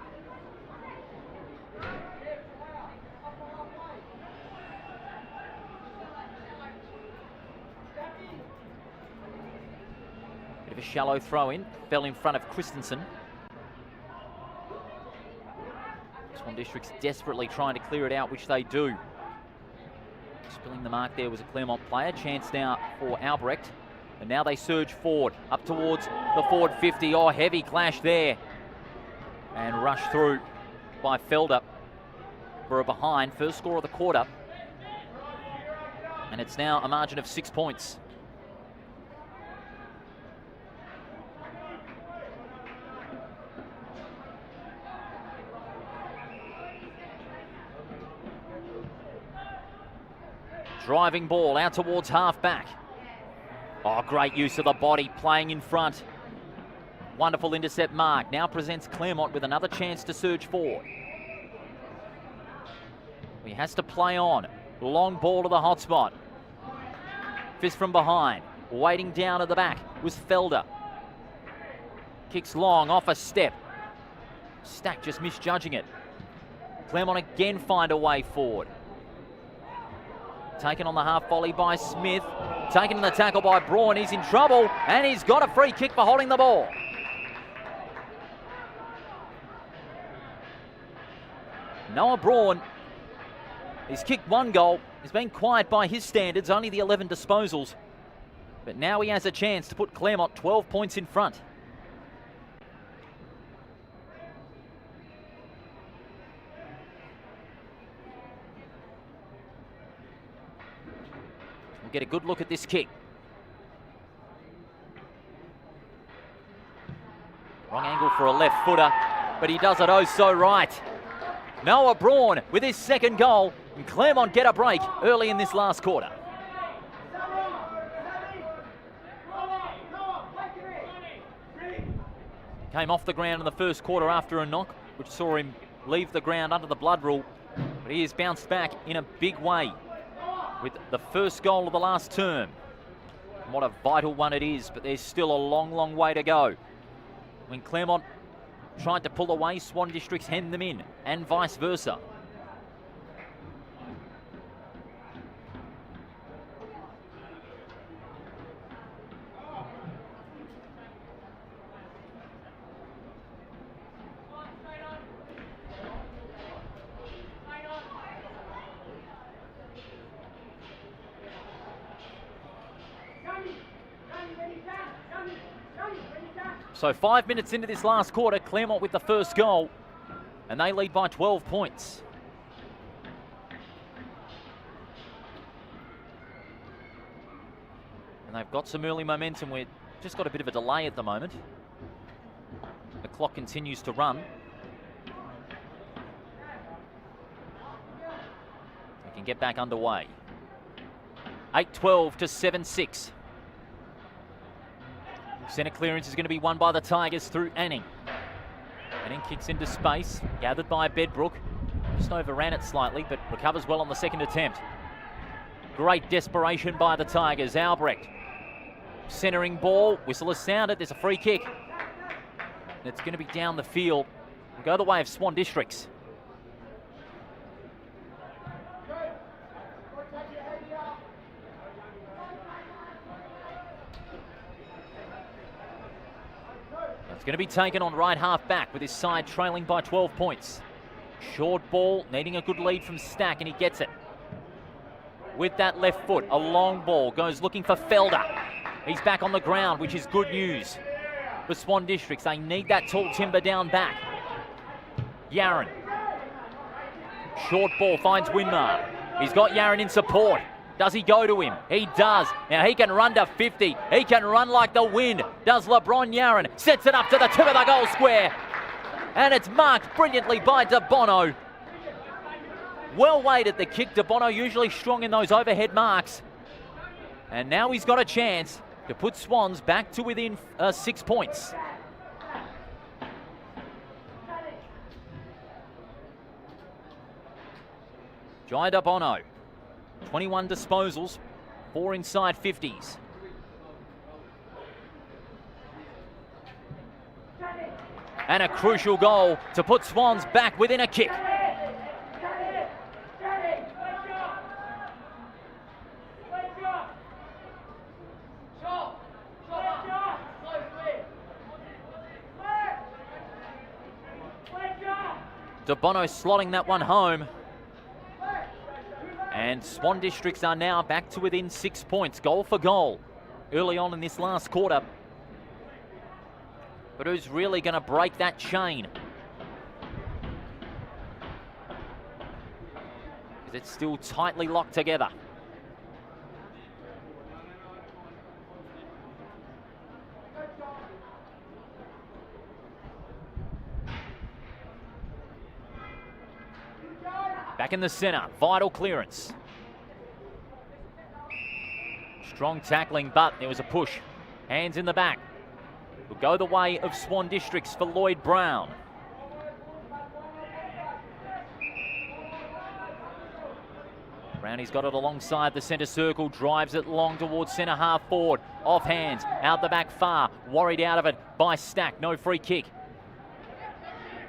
Bit of a shallow throw in. Fell in front of Christensen. Swan District's desperately trying to clear it out, which they do. Spilling the mark there was a Claremont player. Chance now for Albrecht. And now they surge forward, up towards the forward 50. Oh, heavy clash there. And rush through by Felder for a behind. First score of the quarter. And it's now a margin of 6 points. Driving ball out towards half-back. Oh, great use of the body, playing in front. Wonderful intercept mark. Now presents Claremont with another chance to surge forward. He has to play on. Long ball to the hot spot. Fist from behind. Waiting down at the back was Felder. Kicks long, off a step. Stack just misjudging it. Claremont again find a way forward. Taken on the half volley by Smith. Taken in the tackle by Braun. He's in trouble, and he's got a free kick for holding the ball. Noah Braun, he's kicked 1 goal. He's been quiet by his standards, only the 11 disposals. But now he has a chance to put Claremont 12 points in front. We'll get a good look at this kick. Wrong angle for a left footer, but he does it oh so right. Noah Braun with his second goal, and Claremont get a break early in this last quarter. Came off the ground in the first quarter after a knock, which saw him leave the ground under the blood rule, but he has bounced back in a big way with the first goal of the last term. And what a vital one it is, but there's still a long, long way to go. When Claremont tried to pull away, Swan Districts hemmed them in, and vice versa. So 5 minutes into this last quarter, Claremont with the first goal, and they lead by 12 points. And they've got some early momentum. We've just got a bit of a delay at the moment. The clock continues to run. They can get back underway. 8-12 to 7-6. Centre clearance is going to be won by the Tigers through Anning. Anning kicks into space, gathered by Bedbrook. Just overran it slightly, but recovers well on the second attempt. Great desperation by the Tigers. Albrecht. Centering ball. Whistle is sounded. There's a free kick. And it's going to be down the field. It'll go the way of Swan Districts. It's going to be taken on right half back with his side trailing by 12 points. Short ball, needing a good lead from Stack, and he gets it. With that left foot, a long ball, goes looking for Felder. He's back on the ground, which is good news for Swan Districts. They need that tall timber down back. Yaron. Short ball finds Winmar. He's got Yaron in support. Does he go to him? He does. Now he can run to 50. He can run like the wind. Does LeBron Yaron. Sets it up to the tip of the goal square. And it's marked brilliantly by De Bono. Well weighted the kick. De Bono usually strong in those overhead marks. And now he's got a chance to put Swans back to within 6 points. Jai De Bono. 21 disposals, 4 inside 50s. And a crucial goal to put Swans back within a kick. De Bono slotting that one home. And Swan Districts are now back to within 6 points, goal for goal, early on in this last quarter. But who's really going to break that chain? Because it's still tightly locked together. Back in the centre, vital clearance. Strong tackling, but there was a push. Hands in the back. Will go the way of Swan Districts for Lloyd Brown. Brownie's got it alongside the centre circle, drives it long towards centre half forward. Off hands, out the back far, worried out of it by Stack, no free kick.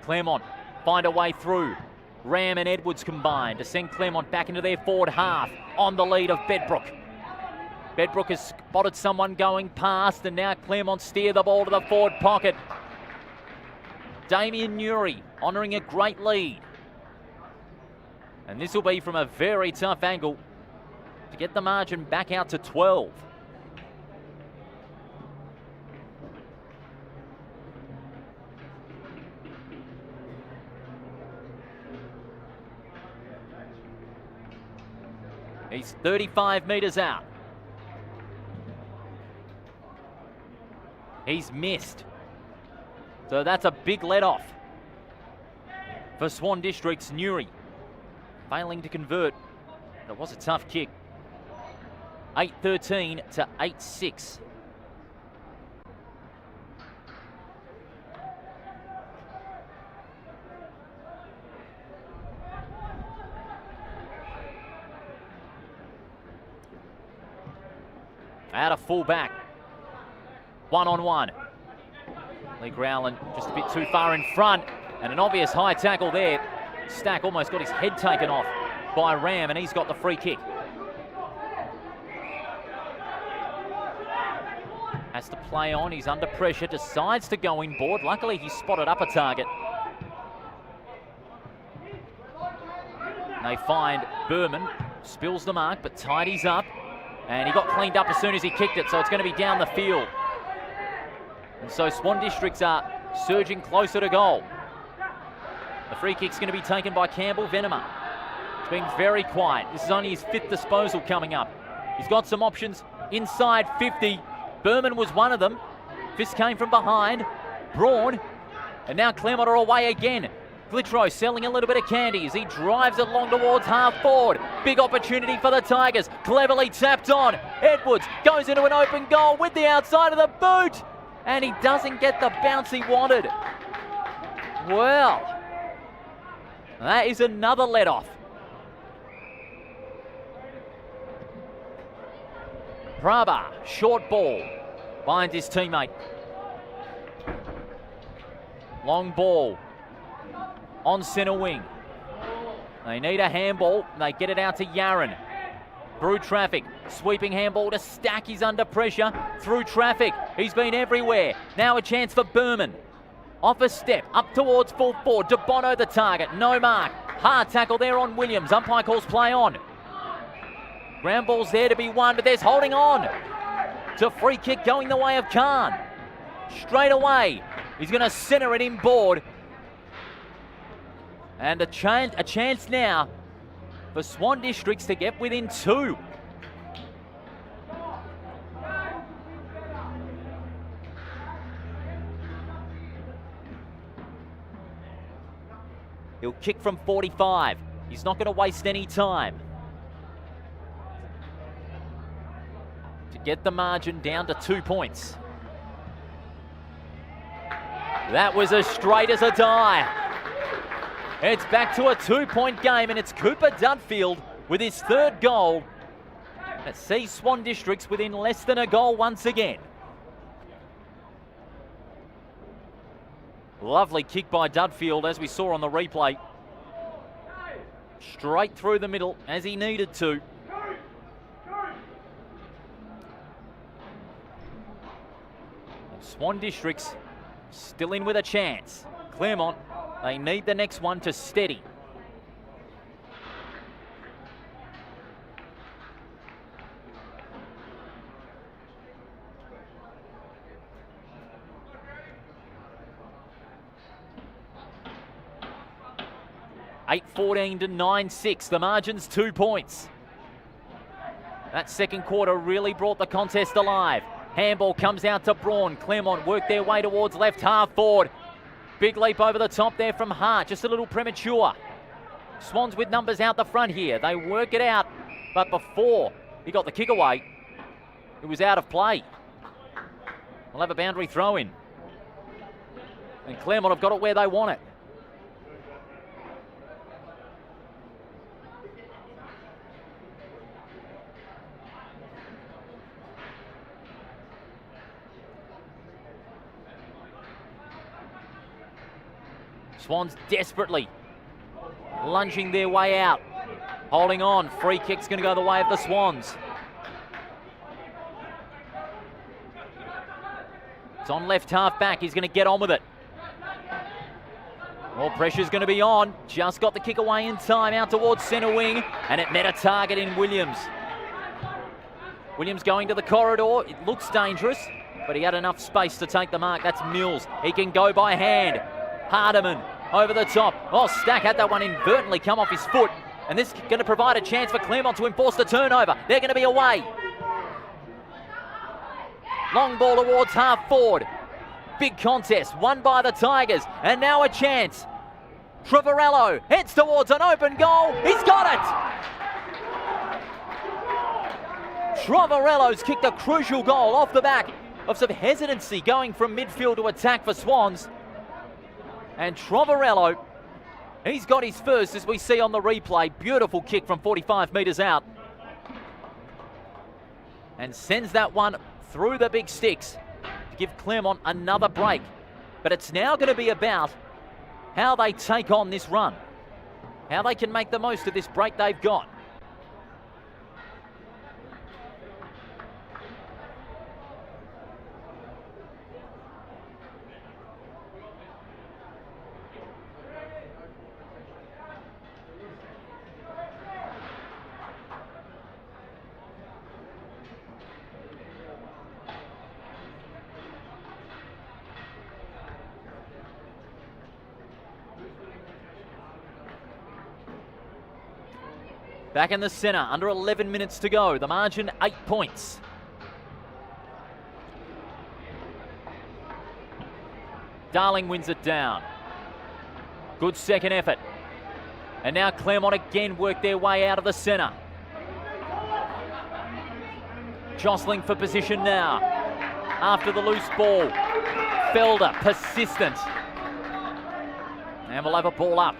Claremont find a way through. Ram and Edwards combine to send Claremont back into their forward half on the lead of Bedbrook. Bedbrook has spotted someone going past, and now Claremont steer the ball to the forward pocket. Damien Newry honouring a great lead. And this will be from a very tough angle to get the margin back out to 12. He's 35 metres out. He's missed. So that's a big let-off for Swan Districts. Newry failing to convert. It was a tough kick. 8-13 to 8-6. Out of full back. 1-on-1. Lee Growland just a bit too far in front. And an obvious high tackle there. Stack almost got his head taken off by Ram, and he's got the free kick. Has to play on. He's under pressure. Decides to go inboard. Luckily, he spotted up a target. They find Berman. Spills the mark, but tidies up. And he got cleaned up as soon as he kicked it, so it's going to be down the field. And so Swan Districts are surging closer to goal. The free kick's going to be taken by Campbell Venema. It's been very quiet. This is only his 5th disposal coming up. He's got some options inside 50. Berman was one of them. Fist came from behind. Braun. And now Claremont are away again. Glitro selling a little bit of candy as he drives it long towards half forward. Big opportunity for the Tigers. Cleverly tapped on. Edwards goes into an open goal with the outside of the boot. And he doesn't get the bounce he wanted. Well, that is another let-off. Prabha, short ball, finds his teammate. Long ball on centre wing. They need a handball. They get it out to Yaron. Through traffic. Sweeping handball to Stack. He's under pressure. Through traffic. He's been everywhere. Now a chance for Berman. Off a step. Up towards full forward. De Bono the target. No mark. Hard tackle there on Williams. Umpire calls play on. Ground ball's there to be won, but there's holding on. It's a free kick going the way of Khan. Straight away. He's going to centre it inboard. And a chance now for Swan Districts to get within 2. He'll kick from 45. He's not going to waste any time. To get the margin down to 2 points. That was as straight as a die. It's back to a 2-point game, and it's Cooper Dudfield with his 3rd goal. That sees Swan Districts within less than a goal once again. Lovely kick by Dudfield, as we saw on the replay. Straight through the middle, as he needed to. And Swan Districts still in with a chance. Claremont, they need the next one to steady. (8-14 to 9-6). The margin's 2 points. That second quarter really brought the contest alive. Handball comes out to Braun. Claremont work their way towards left half forward. Big leap over the top there from Hart, just a little premature. Swans with numbers out the front here. They work it out, but before he got the kick away, it was out of play. We'll have a boundary throw in. And Claremont have got it where they want it. Swans desperately lunging their way out. Holding on. Free kick's going to go the way of the Swans. It's on left half back. He's going to get on with it. More pressure's going to be on. Just got the kick away in time out towards centre wing. And it met a target in Williams. Williams going to the corridor. It looks dangerous, but he had enough space to take the mark. That's Mills. He can go by hand. Hardiman over the top. Oh, Stack had that one inadvertently come off his foot. And this is going to provide a chance for Claremont to enforce the turnover. They're going to be away. Long ball towards half forward. Big contest won by the Tigers. And now a chance. Trevorello heads towards an open goal. He's got it. Trevorello's kicked a crucial goal off the back of some hesitancy going from midfield to attack for Swans. And Trevorello, he's got his first, as we see on the replay. Beautiful kick from 45 metres out. And sends that one through the big sticks to give Claremont another break. But it's now going to be about how they take on this run. How they can make the most of this break they've got. Back in the centre, under 11 minutes to go. The margin, 8 points. Darling wins it down. Good second effort. And now Claremont again work their way out of the centre. Jostling for position now. After the loose ball. Felder, persistent. And we'll have a ball up.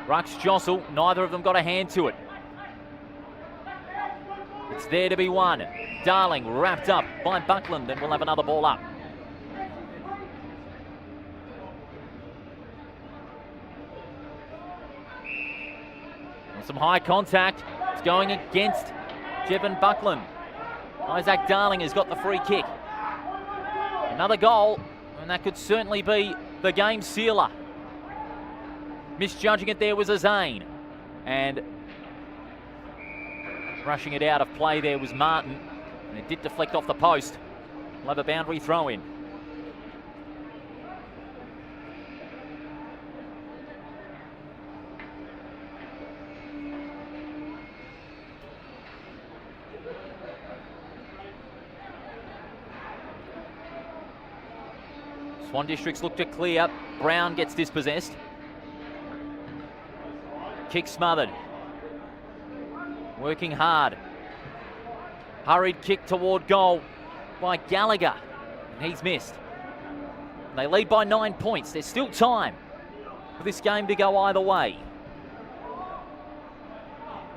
Rucks jostle, neither of them got a hand to it. It's there to be won. Darling wrapped up by Buckland, and we'll have another ball up. And some high contact. It's going against Jevon Buckland. Isaac Darling has got the free kick. Another goal, and that could certainly be the game sealer. Misjudging it there was Azane. And rushing it out of play there was Martin. And it did deflect off the post. We'll have a boundary throw in. Swan Districts look to clear. Brown gets dispossessed. Kick smothered. Working hard. Hurried kick toward goal by Gallagher. And he's missed. They lead by 9 points. There's still time for this game to go either way.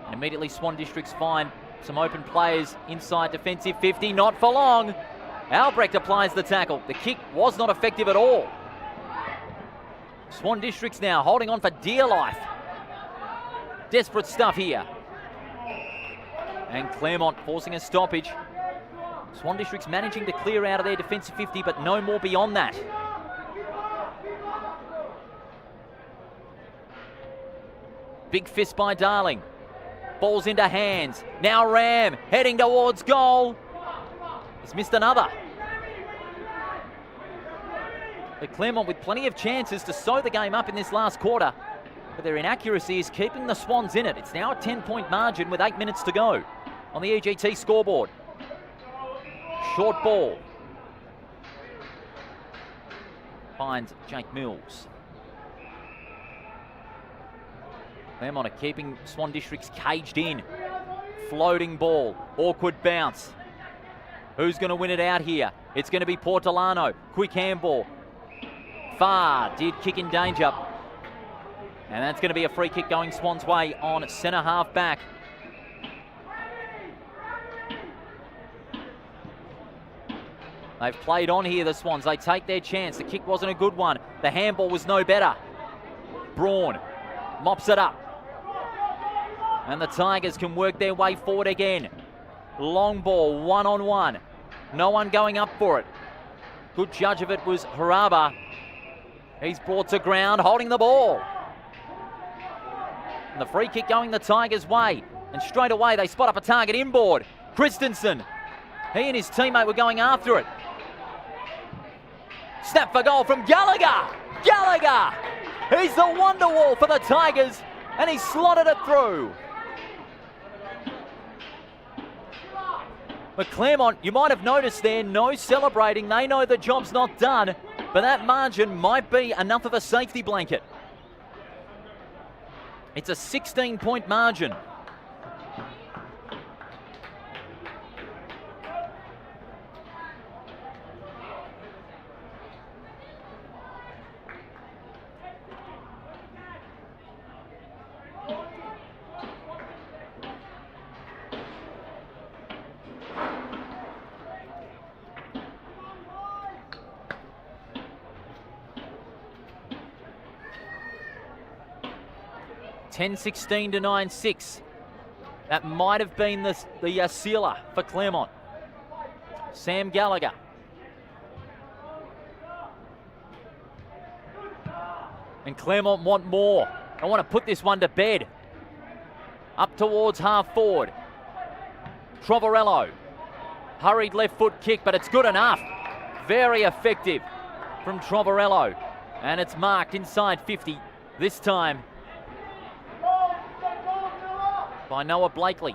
And immediately Swan Districts find some open players inside defensive 50. Not for long. Albrecht applies the tackle. The kick was not effective at all. Swan Districts now holding on for dear life. Desperate stuff here. And Claremont forcing a stoppage. Swan Districts managing to clear out of their defensive 50, but no more beyond that. Big fist by Darling. Ball's into hands. Now Ram heading towards goal. He's missed another. But Claremont with plenty of chances to sew the game up in this last quarter. But their inaccuracy is keeping the Swans in it. It's now a 10-point margin with 8 minutes to go on the EGT scoreboard. Short ball. Finds Jake Mills. Claremont are keeping Swan Districts caged in. Floating ball. Awkward bounce. Who's going to win it out here? It's going to be Portolano. Quick handball. Far did kick in danger. And that's going to be a free kick going Swans' way on centre half back. They've played on here, the Swans. They take their chance. The kick wasn't a good one. The handball was no better. Braun mops it up. And the Tigers can work their way forward again. Long ball, one-on-one. No one going up for it. Good judge of it was Haraba. He's brought to ground, holding the ball. And the free kick going the Tigers' way. And straight away they spot up a target inboard. Christensen. He and his teammate were going after it. Snap for goal from Gallagher. Gallagher. He's the wonder wall for the Tigers. And he slotted it through. But Claremont, you might have noticed there, no celebrating. They know the job's not done. But that margin might be enough of a safety blanket. It's a 16-point margin. (10-16 to 9-6). That might have been the sealer for Claremont. Sam Gallagher. And Claremont want more. They want to put this one to bed. Up towards half forward. Trovarello. Hurried left foot kick, but it's good enough. Very effective. from Trovarello. And it's marked inside 50, this time by Noah Blakely.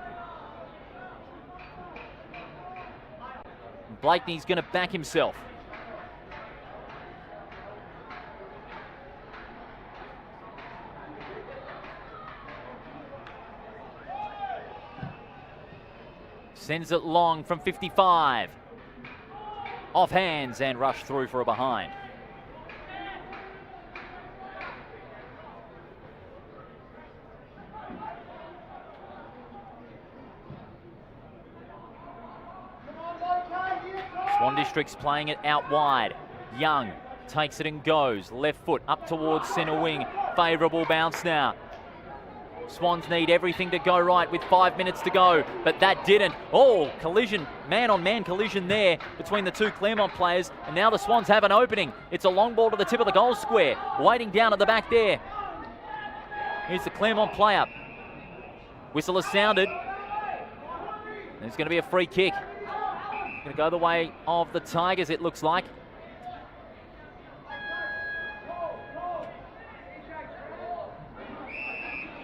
Blakeney's going to back himself. Sends it long from 55. Off hands and rush through for a behind. Swan District's playing it out wide. Young takes it and goes. Left foot up towards centre wing. Favourable bounce now. Swans need everything to go right with 5 minutes to go, but that didn't. Oh, collision, man-on-man collision there between the two Claremont players, and now the Swans have an opening. It's a long ball to the tip of the goal square, waiting down at the back there. Here's the Claremont player. Whistle has sounded. There's going to be a free kick. Going to go the way of the Tigers, it looks like.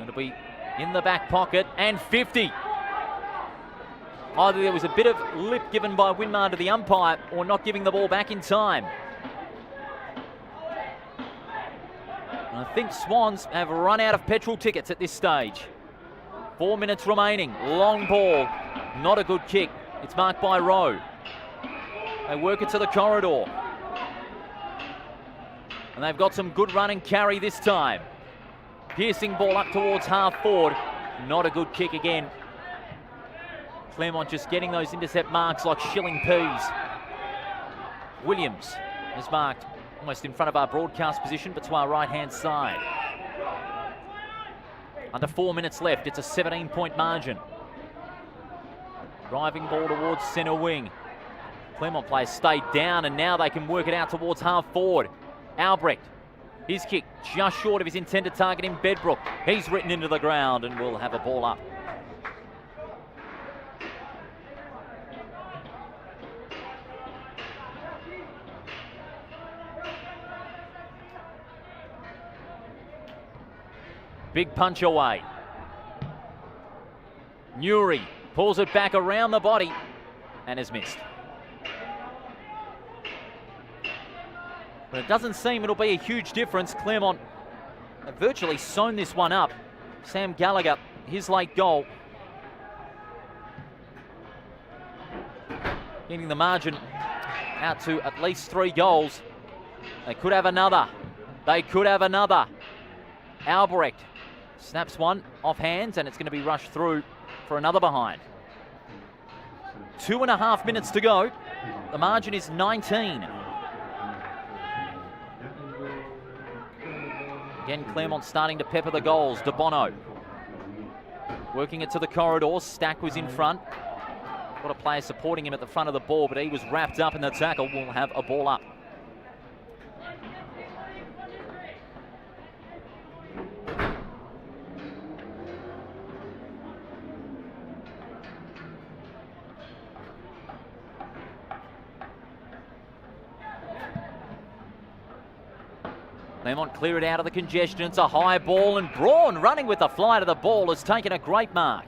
It'll be in the back pocket, and 50. Either there was a bit of lip given by Winmar to the umpire or not giving the ball back in time. And I think Swans have run out of petrol tickets at this stage. 4 minutes remaining. Long ball. Not a good kick. It's marked by Rowe. They work it to the corridor. And they've got some good run and carry this time. Piercing ball up towards half forward. Not a good kick again. Claremont just getting those intercept marks like shilling peas. Williams is marked almost in front of our broadcast position, but to our right-hand side. Under 4 minutes left, it's a 17-point margin. Driving ball towards centre wing. Claremont players stayed down, and now they can work it out towards half forward. Albrecht, his kick just short of his intended target in Bedbrook. He's written into the ground and will have a ball up. Big punch away. Newry pulls it back around the body and has missed. But it doesn't seem it'll be a huge difference. Claremont have virtually sewn this one up. Sam Gallagher, his late goal, getting the margin out to at least 3 goals. They could have another. They could have another. Albrecht snaps one off hands, and it's going to be rushed through for another behind. 2.5 minutes to go. The margin is 19. Again, Claremont starting to pepper the goals. De Bono working it to the corridor. Stack was in front. Got a player supporting him at the front of the ball, but he was wrapped up in the tackle. Will have a ball up. Claremont clear it out of the congestion. It's a high ball, and Braun running with the fly to the ball has taken a great mark.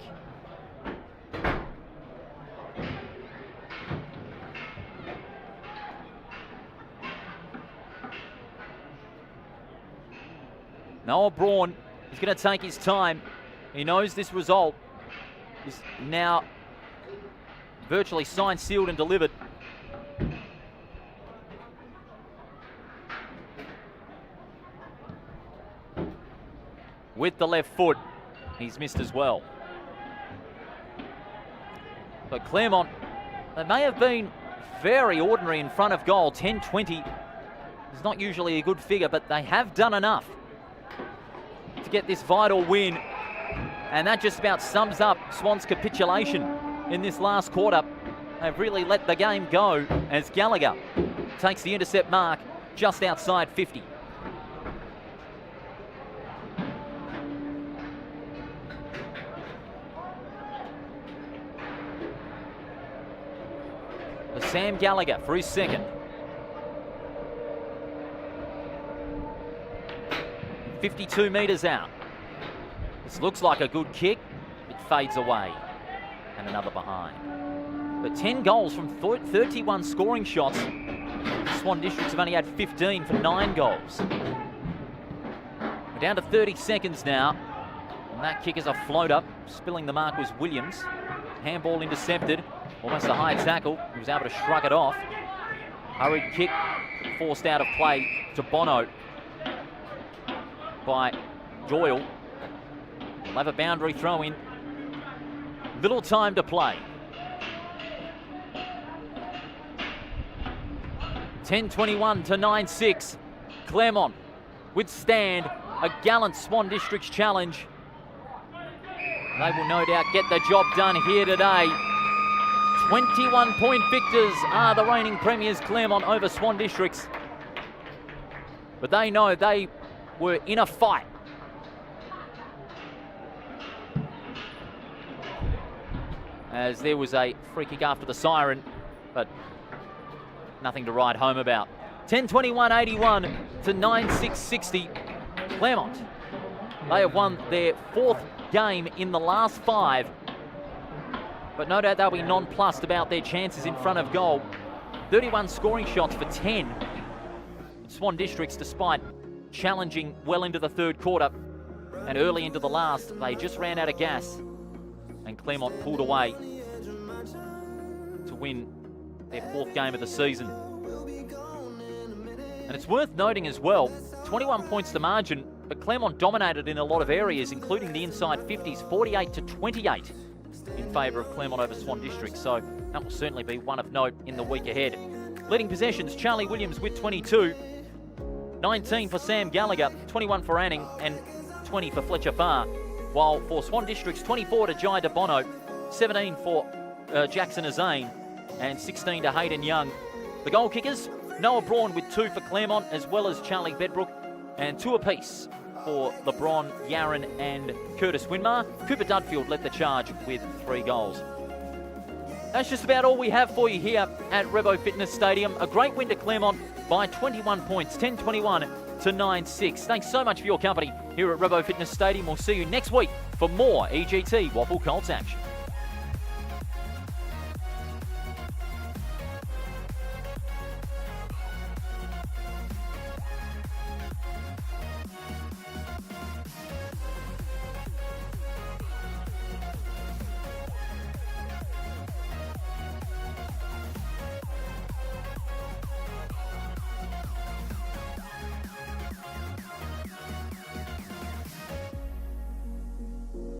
Noah Braun is going to take his time. He knows this result is now virtually signed, sealed and delivered. With the left foot, he's missed as well. But Claremont, they may have been very ordinary in front of goal. 10-20 is not usually a good figure, but they have done enough to get this vital win. And that just about sums up Swan's capitulation in this last quarter. They've really let the game go as Gallagher takes the intercept mark just outside 50. Sam Gallagher for his second. 52 metres out. This looks like a good kick. It fades away. And another behind. But 10 goals from 31 scoring shots. Swan Districts have only had 15 for 9 goals. We're down to 30 seconds now. And that kick is a floater. Spilling the mark was Williams. Handball intercepted. Almost a high tackle. He was able to shrug it off. Hurried kick forced out of play to Bono by Doyle. We'll have a boundary throw in. Little time to play. 10:21 to 9-6. Claremont withstand a gallant Swan Districts challenge. They will no doubt get the job done here today. 21-point victors are the reigning premiers, Claremont over Swan Districts. But they know they were in a fight. As there was a free kick after the siren, but nothing to write home about. 10:21-81 to 9-6-60. Claremont, they have won their 4th game in the last 5. But no doubt they'll be nonplussed about their chances in front of goal. 31 scoring shots for 10. Swan Districts, despite challenging well into the 3rd quarter and early into the last, they just ran out of gas. And Claremont pulled away to win their 4th game of the season. And it's worth noting as well, 21 points to margin, but Claremont dominated in a lot of areas, including the inside 50s, 48-28 in favour of Claremont over Swan Districts. So that will certainly be one of note in the week ahead. Leading possessions, Charlie Williams with 22, 19 for Sam Gallagher, 21 for Anning, and 20 for Fletcher Farr. While for Swan Districts, 24 to Jai DeBono, 17 for Jackson Azane, and 16 to Hayden Young. The goal kickers, Noah Braun with 2 for Claremont, as well as Charlie Bedbrook, and 2 apiece for LeBron, Yaron, and Curtis Winmar. Cooper Dudfield led the charge with 3 goals. That's just about all we have for you here at Revo Fitness Stadium. A great win to Claremont by 21 points, 10:21 to 9-6. Thanks so much for your company here at Revo Fitness Stadium. We'll see you next week for more EGT WAFL Colts action.